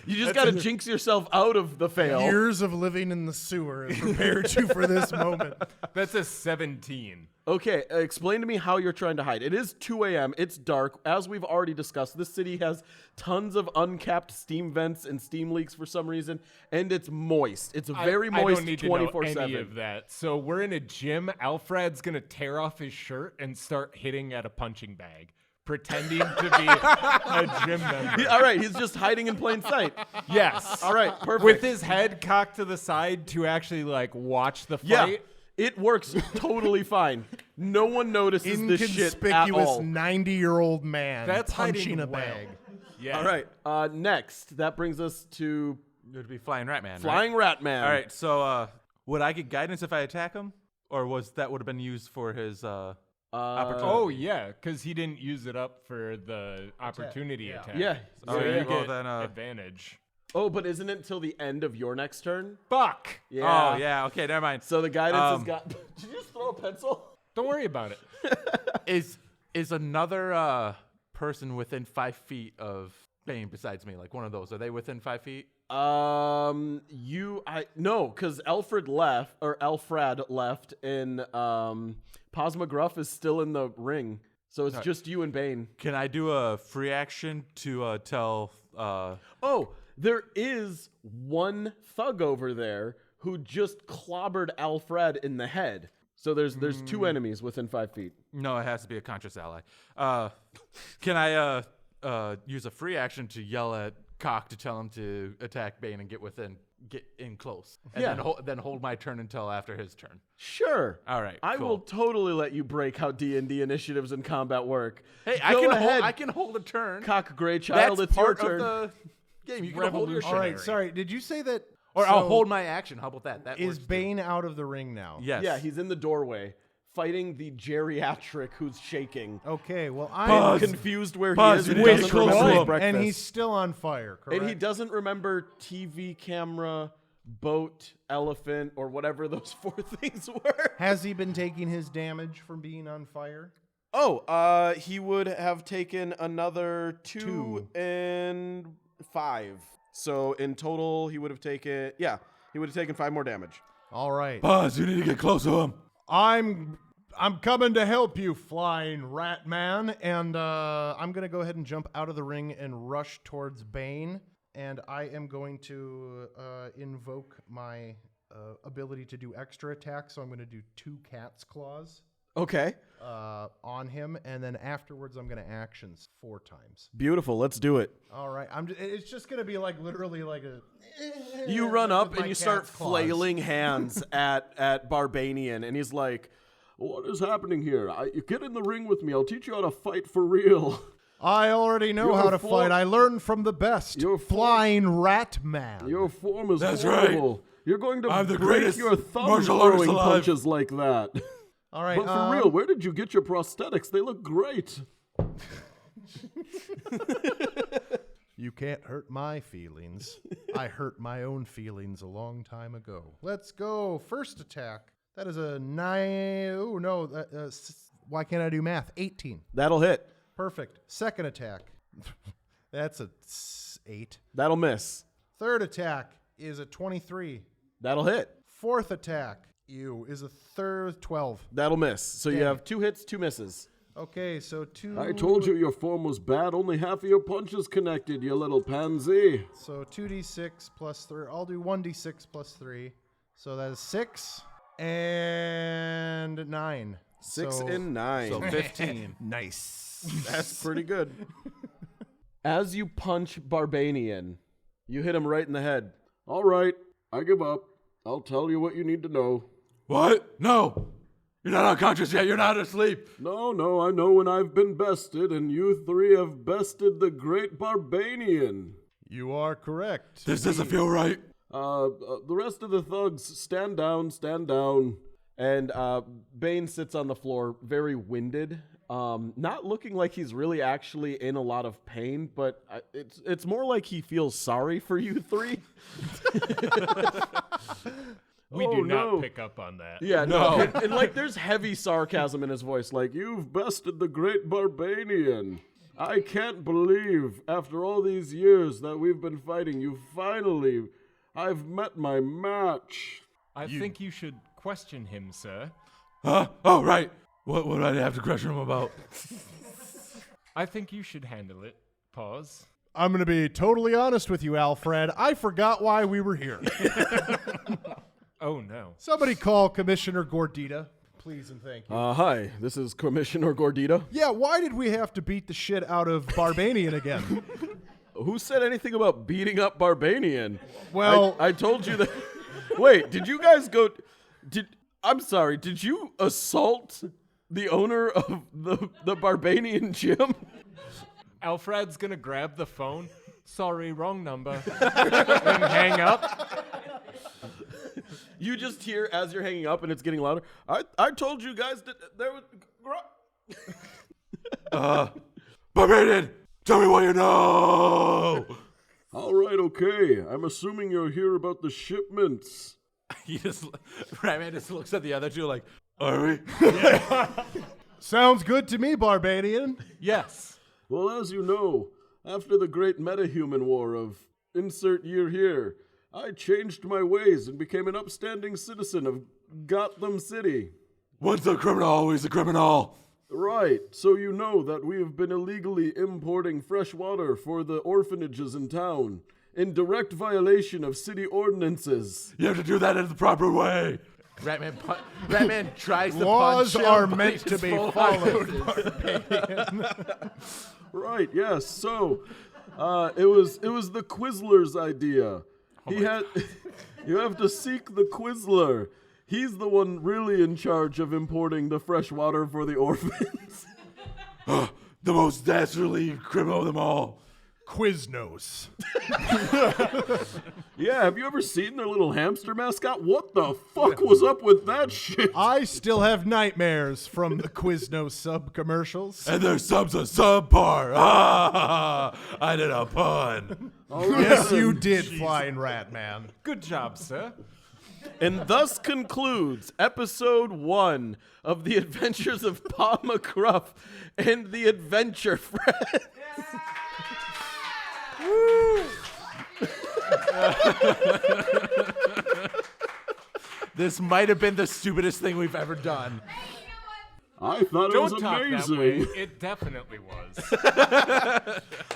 You just got to jinx yourself out of the fail. Years of living in the sewer has prepared you for this moment. That's a 17. Okay, explain to me how you're trying to hide. It is 2 a.m. It's dark. As we've already discussed, this city has tons of uncapped steam vents and steam leaks for some reason, and it's moist. It's very moist. I don't need 24/7. to know any of that. So we're in a gym. AlFrad's gonna tear off his shirt and start hitting at a punching bag, pretending to be a gym member. All right, he's just hiding in plain sight. Yes. All right, perfect. With his head cocked to the side to actually like watch the yeah, fight. it works totally fine. No one notices this shit at Inconspicuous all. 90-year-old man That's punching hiding a well. bag. Yeah. All right, next, that brings us to It would be Flying Ratman. Flying Ratman. All right. So would I get guidance if I attack him, or would have been used for his opportunity? Oh yeah, because he didn't use it up for the opportunity attack. Yeah. So All right, you well get then, advantage. Oh, but isn't it until the end of your next turn? Fuck. Yeah. Oh yeah. Okay. Never mind. So the guidance has got. Did you just throw a pencil? Don't worry about it. Is another person within 5 feet of Bane besides me? Like one of those? Are they within 5 feet? No, because AlFrad left, and Paws McGruff is still in the ring, so it's just you and Bane. Can I do a free action to tell? Oh, there is one thug over there who just clobbered AlFrad in the head. So there's two enemies within 5 feet. No, it has to be a conscious ally. Can I use a free action to yell at Cock to tell him to attack Bane and get in close, and then hold my turn until after his turn? Sure. All right, I cool. will totally let you break how D&D initiatives and combat work. Hey, Go ahead. I can hold a turn. Cock Greychild, That's it's your part turn. of the game. You can hold your All Revolutionary. right, sorry. Did you say that? or I'll so hold my action. How about that? That Is works too. Bane out of the ring now? Yes. Yeah, he's in the doorway fighting the geriatric who's shaking. Okay, well, I'm I'm confused where Pause, he is. you and need to doesn't get close remember to his him. breakfast. and he's still on fire, correct? And he doesn't remember TV camera, boat, elephant, or whatever those 4 things were. Has he been taking his damage from being on fire? Oh, he would have taken another 2 and 5. So in total, he would have taken 5 more damage. All right. Pause, you need to get close to him. I'm coming to help you, Flying Rat Man, and I'm gonna go ahead and jump out of the ring and rush towards Bane, and I am going to invoke my ability to do extra attacks. So I'm gonna do 2 cat's claws Okay. on him, and then afterwards I'm gonna actions 4 times. Beautiful. Let's do it. All right. It's just gonna be like literally like a. You run with up my and you start cat's claws. flailing hands at Barbanian, and he's like, What is happening here? You get in the ring with me. I'll teach you how to fight for real. I already know You're how to full- fight. I learned from the best. You're full- Flying Rat Man. Your form is That's right. horrible. You're going to I'm the break greatest your thumb martial artist throwing alive. punches like that. All right. But for real, where did you get your prosthetics? They look great. You can't hurt my feelings. I hurt my own feelings a long time ago. Let's go. First attack. That is a 9. Oh, no. Why can't I do math? 18. that'll hit. Perfect. Second attack. That's a 8. That'll miss. Third attack is a 23. That'll hit. Fourth attack, is a 12. That'll miss. So you Damn have 2 hits, 2 misses. Okay, so 2. I told you your form was bad. Only half of your punches connected, you little pansy. So 2d6 plus 3. I'll do 1d6 plus 3. So that is 6 and 9. 6 So- and 9. So 15. Nice. That's pretty good. As you punch Barbanian, you hit him right in the head. All right, I give up. I'll tell you what you need to know. What? No. You're not unconscious yet. You're not asleep. No, I know when I've been bested, and you 3 have bested the great Barbanian. You are correct. This doesn't feel right. The rest of the thugs, stand down. And Bane sits on the floor, very winded, not looking like he's really actually in a lot of pain, but it's more like he feels sorry for you 3. We Oh, do not no. pick up on that. Yeah, No. and like there's heavy sarcasm in his voice, like You've bested the great Barbanian. I can't believe, after all these years that we've been fighting, I've met my match. I think you should question him, sir. Huh? Oh, right. What would I have to question him about? I think you should handle it. Pause. I'm going to be totally honest with you, AlFrad. I forgot why we were here. Oh, no. Somebody call Commissioner Gordita, please and thank you. Hi, this is Commissioner Gordita. Yeah, why did we have to beat the shit out of Barbanian again? Who said anything about beating up Barbanian? Well, I told you that. Wait, did you guys go? I'm sorry. Did you assault the owner of the Barbanian gym? AlFrad's gonna grab the phone. Sorry, wrong number. And hang up. You just hear as you're hanging up and it's getting louder. I told you guys that there was. Barbarian, tell me what you know. All right, okay. I'm assuming you're here about the shipments. Ratman just looks at the other two like, are we? sounds good to me, Barbanian. Yes. Well, as you know, after the great metahuman war of insert year here, I changed my ways and became an upstanding citizen of GoThem City. Once a criminal, always a criminal. Right, so you know that we have been illegally importing fresh water for the orphanages in town, in direct violation of city ordinances. You have to do that in the proper way. Ratman tries to Laws punch him, are but meant he's to be full followed. Right, yes, so it was the Quizzler's idea. You have to seek the Quizzler. He's the one really in charge of importing the fresh water for the orphans. The most dastardly criminal of them all. Quiznos. Yeah, have you ever seen their little hamster mascot? What the fuck was up with that shit? I still have nightmares from the Quiznos sub commercials. And their subs are subpar. I did a pun. Yes, you did, Flying Ratman. Good job, sir. And thus concludes episode 1 of the Adventures of Paws McGruff and the Adventure Friends. This might have been the stupidest thing we've ever done. I thought it was Don't talk that way. amazing. It definitely was.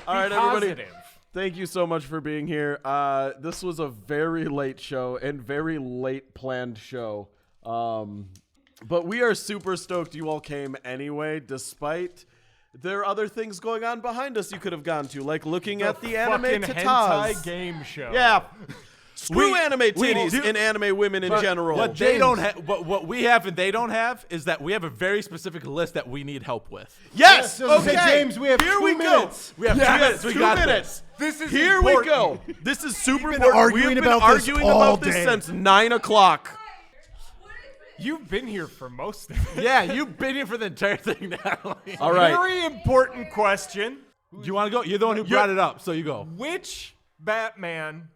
All right, everybody. Positive. Thank you so much for being here. This was a very late show and very late planned show. But we are super stoked you all came anyway, despite there are other things going on behind us you could have gone to, like looking at the anime fucking tatas. hentai game show. Yeah. Screw anime we titties do- and anime women in general. What they don't have, what we have and they don't have, is that we have a very specific list that we need help with. Yes. So Okay. James, we have Here 2 we minutes. We have 2 minutes. We 2 got minutes. This is Here important. we go. This is super been important. We arguing have been about this arguing all about this day. since 9 o'clock. You've been here for most of it. Yeah, you've been here for the entire thing, Natalie. All right. Very important question. Do you want to go? You're the one who brought it up, so you go. Which Batman,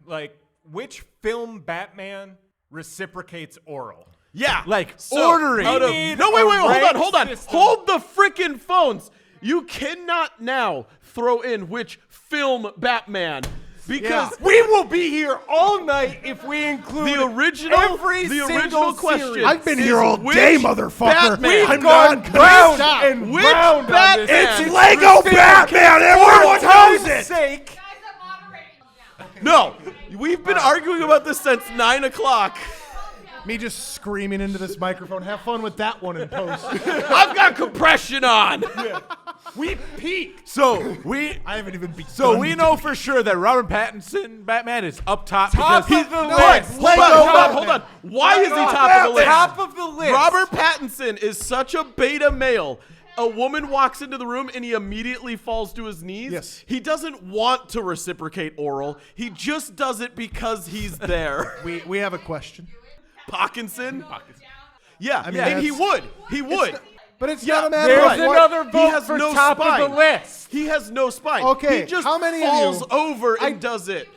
which film Batman reciprocates oral? Yeah. Like, So, ordering. out of- We need no, wait, a hold ranked on. system. Hold the freaking phones. You cannot now throw in which film Batman. Because We will be here all night if we include the original single question. series. I've been is here all which day, motherfucker. Batman? We've I'm gone not round stop. and Which round on this. Batman? It's Lego Batman. Everyone For knows time's it. sake, Guys, I'm moderating now. No, we've been arguing about this since 9 o'clock. Me just screaming into this microphone. Have fun with that one in post. I've got compression on. we peaked. So we I haven't even begun. So we know for sure that Robert Pattinson Batman is up top. Top because of the No, list. wait, Hold on, hold on. Why is he top of the list? Top of the list. Robert Pattinson is such a beta male. A woman walks into the room and he immediately falls to his knees. Yes. He doesn't want to reciprocate oral. He just does it because he's there. we have a question. Parkinson? Yeah, I mean, and he that's- would. He would. But it's Yeah, not a matter There's of what. another He vote has for no top spine. of the list. He has no spine. Okay, He just how many of falls you- over and does it.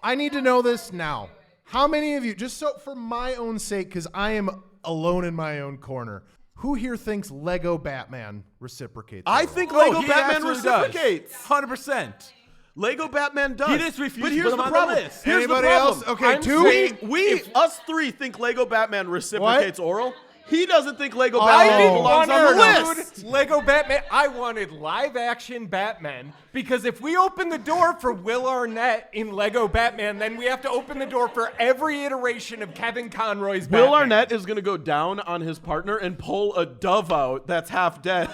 I need to know this now. How many of you, just so for my own sake, because I am alone in my own corner, Who here thinks Lego Batman reciprocates? I Oral? think Lego he Batman absolutely reciprocates. 100%. Lego Batman does. He just refused But to here's put the him on the problem. list. Here's Anybody the problem. else? Okay, I'm two. saying- Us three think Lego Batman reciprocates Oral. He doesn't think Lego I Batman didn't belongs want on the to list. include Lego Batman. I wanted live action Batman because if we open the door for Will Arnett in Lego Batman, then we have to open the door for every iteration of Kevin Conroy's Batman. Will Arnett is going to go down on his partner and pull a dove out that's half dead.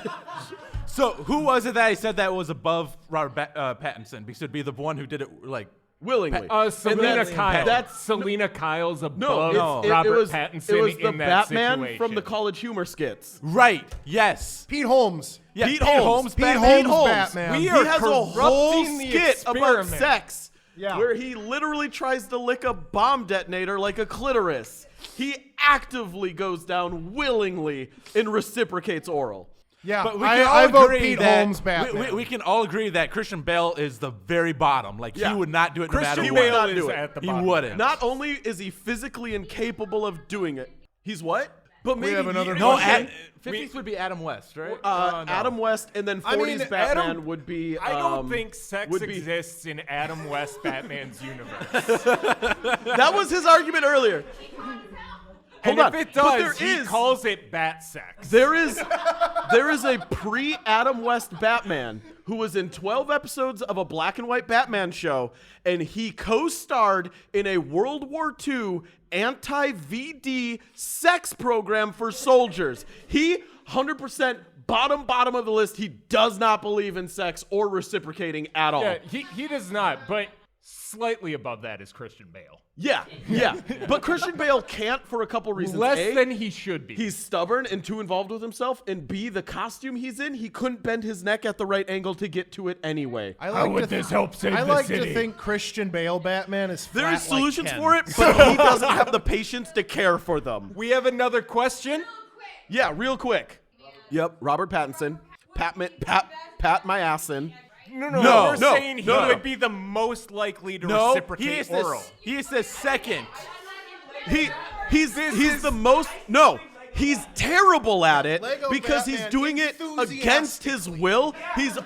So who was it that he said that was above Robert Pattinson? Because it'd be the one who did it like Willingly. Selena And Kyle. That's Selena Kyle's no, above it Robert was, Pattinson it was the in that Batman situation. from the College Humor skits. right. Yes. Pete Holmes. Yeah, Pete Holmes. Pete Batman. Holmes Batman. We He are has a whole corrupting the skit about experiment. sex Yeah. where he literally tries to lick a bomb detonator like a clitoris. He actively goes down willingly and reciprocates oral. Yeah, But we I can all vote agree Pete that Holmes Batman. we can all agree that Christian Bale is the very bottom. Like Yeah. he would not do it no matter Christian would what. not Bale do is it. at the He bottom. wouldn't. Not only is he physically incapable of doing it, he's what? But maybe have another No, question. 50s would be Adam West, right? No. Adam West, and then 40s mean, Batman Adam- would be. I don't think sex would be- exists in Adam West Batman's universe. That was his argument earlier. Hold and on. if it But does, there he is- calls it bat sex. There is a pre-Adam West Batman who was in 12 episodes of a black and white Batman show, and he co-starred in a World War II anti-VD sex program for soldiers. He 100% bottom of the list. He does not believe in sex or reciprocating at all. Yeah, he does not, but slightly above that is Christian Bale. Yeah. But Christian Bale can't for a couple reasons. Less A, than he should be. he's stubborn and too involved with himself, and B, the costume he's in, he couldn't bend his neck at the right angle to get to it anyway. I like would to this help save I the like city? to think Christian Bale Batman is flat There's like solutions Ken. for it, but he doesn't have the patience to care for them. We have another question. Yeah, real quick. Yep, Robert Pattinson. Pat my ass in. No, No, we're saying he no. would be the most likely to No, reciprocate oral. he is the second. He's the most. No, he's terrible at it Lego because he's Batman, doing it against his will. He's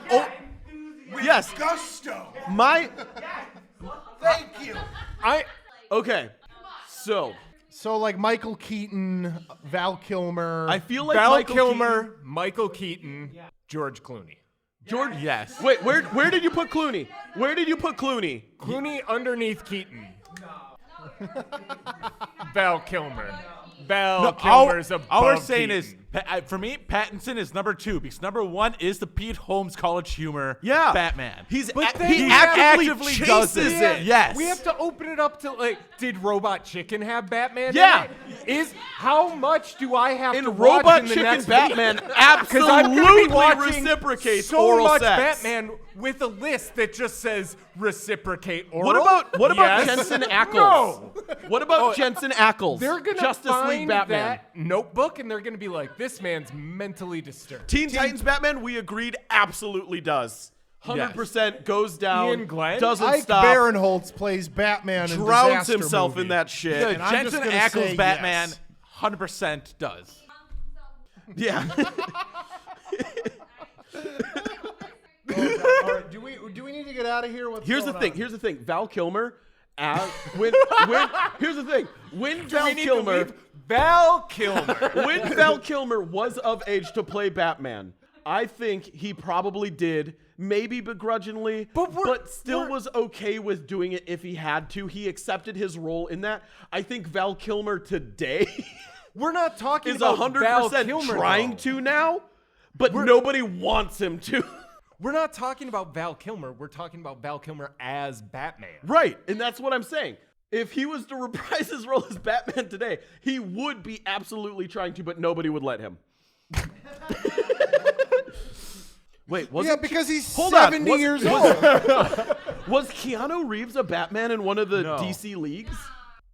yes. Gusto. My Thank you. okay. So like Michael Keaton, Val Kilmer. I feel like Val Michael Kilmer, Keaton- Michael Keaton, George Clooney. George. Yes. Wait, where did you put Clooney? Where did you put Clooney? Clooney underneath Keaton. Val Kilmer. Val Kilmer's above all we're saying is, Keaton. for me, Pattinson is number 2 because number 1 is the Pete Holmes College Humor Yeah, Batman. But then he we actively does chases it. it. Yes. We have to open it up to like, did Robot Chicken have Batman? Yeah. in it? How much do I have And to watch Robot in the Chicken next Batman week? 'Cause I'm gonna be absolutely watching reciprocates so oral much sex. Batman with a list that just says reciprocate oral. What about Yes. Jensen Ackles? No. What about Jensen Ackles? They're gonna Justice find League Batman. that notebook and they're gonna be like, this man's mentally disturbed. Teen Titans Batman, we agreed, absolutely does. 100% goes down, Ian Glenn? doesn't Ike stop, Barinholtz plays Batman in drowns Disaster himself Movie. in that shit. The And I'm just Jensen gonna say Ackles Batman, yes. 100% does. Yeah. All right, do we need to get out of here? What's Here's the going thing. on? Here's the thing. Val Kilmer, here's the thing. When Val We need to Kilmer, leave Val Kilmer. when Val Kilmer was of age to play Batman, I think he probably did, maybe begrudgingly, but still was okay with doing it if he had to. He accepted his role in that. I think Val Kilmer today We're not talking is about Val 100% Kilmer, trying though. to now, but nobody wants him to. We're not talking about Val Kilmer. We're talking about Val Kilmer as Batman. Right, and that's what I'm saying. If he was to reprise his role as Batman today, he would be absolutely trying to, but nobody would let him. Wait, was Yeah, it? because he's Hold on, 70 was- years was- old. Was Keanu Reeves a Batman in one of the No. DC leagues?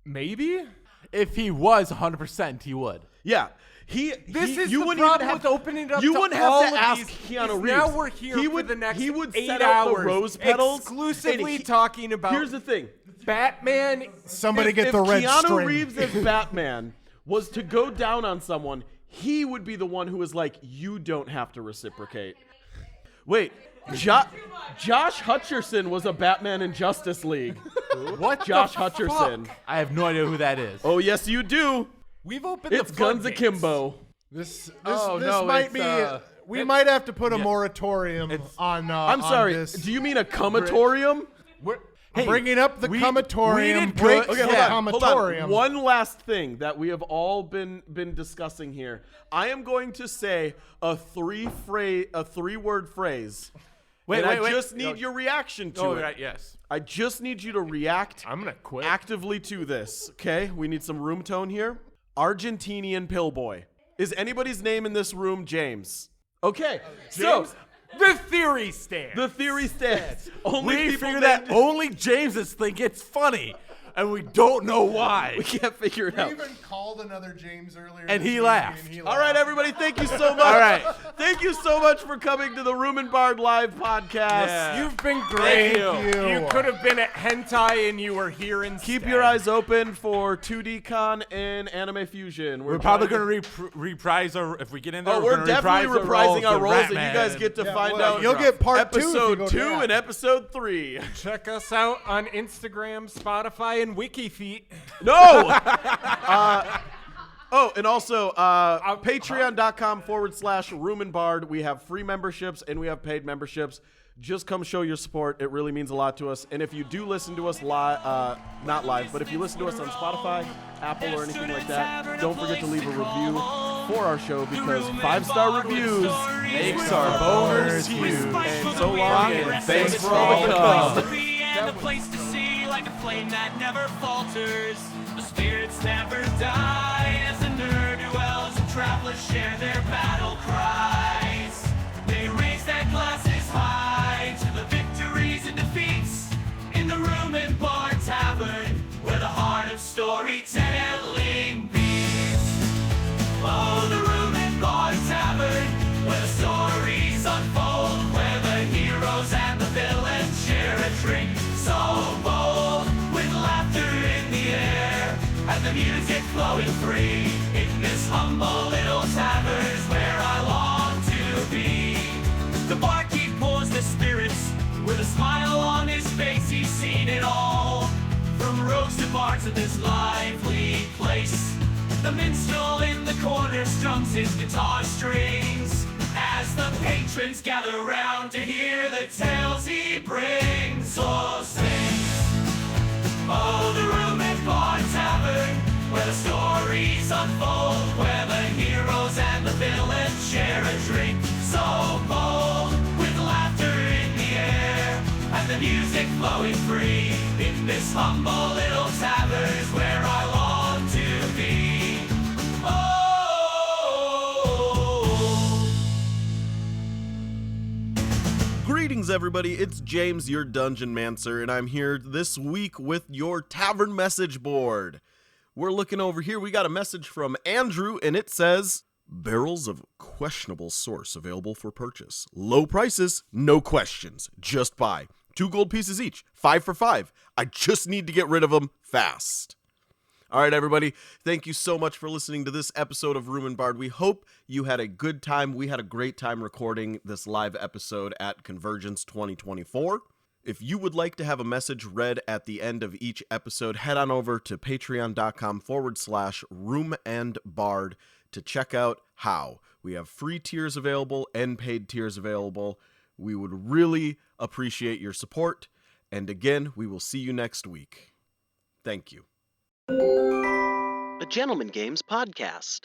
Maybe? If he was 100%, he would. Yeah. This is you the wouldn't problem even have, with opening it up You to wouldn't all have to of ask these. Keanu Is Reeves. now we're here he for would, the next he would 8 set out hours the rose petals. exclusively and talking about Here's the thing. Batman. Somebody get if the red Keanu string. Reeves as Batman was to go down on someone, he would be the one who was like, you don't have to reciprocate. Wait, Josh Hutcherson was a Batman in Justice League. What? Josh Hutcherson. I have no idea who that is. Oh, yes, you do. We've opened It's the Guns floodgates. Akimbo. This Oh, this no, might it's, be. We might have to put a yeah. moratorium on. I'm on sorry. this. Do you mean a comatorium? Hey, Bringing up the we comatorium did breaks good. the Okay, hold comatorium. on. One last thing that we have all been discussing here. I am going to say a three-word phrase. Wait, and wait, I wait. just need your reaction to Oh, it. right, yes. I just need you to react I'm gonna quit. actively to this. Okay? We need some room tone here. Argentinian pillboy. Is anybody's name in this room James? Okay. So The theory stands. the theory stands. Only We people figure that named- only Jameses think it's funny, and we don't know why. we can't figure it We out. even called another James earlier. And this he evening, laughed. and he All right, everybody, thank you so much. All right. Thank you so much for coming to the Room and Bard Live podcast. Yeah. You've been great. Thank you. You could have been at Hentai and you were here instead. Keep your eyes open for 2D Con and Anime Fusion. We're probably going to reprise our, if we get in there, Oh, we're gonna definitely reprise reprising our of roles, and you Ratman. guys get to find well, out you'll get part two if you episode go 2 down. and episode 3. Check us out on Instagram, Spotify, and WikiFeet. No! Oh, and also patreon.com/Room and Bard. We have free memberships and we have paid memberships. Just come show your support. It really means a lot to us. And if you do listen to us live, not live, but if you listen to us on Spotify, Apple, or anything like that, don't forget to leave a review for our show because 5-star reviews makes our boners huge. And so long, and thanks for all the place come. to be and a place to see, like a flame that never falters. The spirits never die as the nerd dwells and travelers share their battle cries. They raise their glasses high to the victories and defeats in the Room and Bar Tavern, where the heart of storytelling beats. Oh, the Room and Bar Tavern, where the stories unfold, where the heroes and the villains share a drink so bold, with laughter in the air and the music flowing free. In this humble little tavern's where I long to be. The barkeep pours the spirits with a smile on his face. He's seen it all, from rogues to bards of this lively place. The minstrel in the corner strums his guitar strings as the patrons gather round to hear the tales he brings. So sing, oh, the Room and Bar Tavern, where the stories unfold, where the heroes and the villains share a drink so bold, with laughter in the air and the music flowing free. In this humble little tavern's where I long to be. Oh. Greetings, everybody. It's James, your Dungeon Mancer, and I'm here this week with your Tavern Message Board. We're looking over here. We got a message from Andrew, and it says, barrels of questionable source available for purchase. Low prices, no questions. Just buy. 2 gold pieces each. 5 for 5. I just need to get rid of them fast. All right, everybody. Thank you so much for listening to this episode of Room and Bard. We hope you had a good time. We had a great time recording this live episode at CONvergence 2024. If you would like to have a message read at the end of each episode, head on over to patreon.com/roomandbard to check out how. We have free tiers available and paid tiers available. We would really appreciate your support. And again, we will see you next week. Thank you. A Gentleman Games podcast.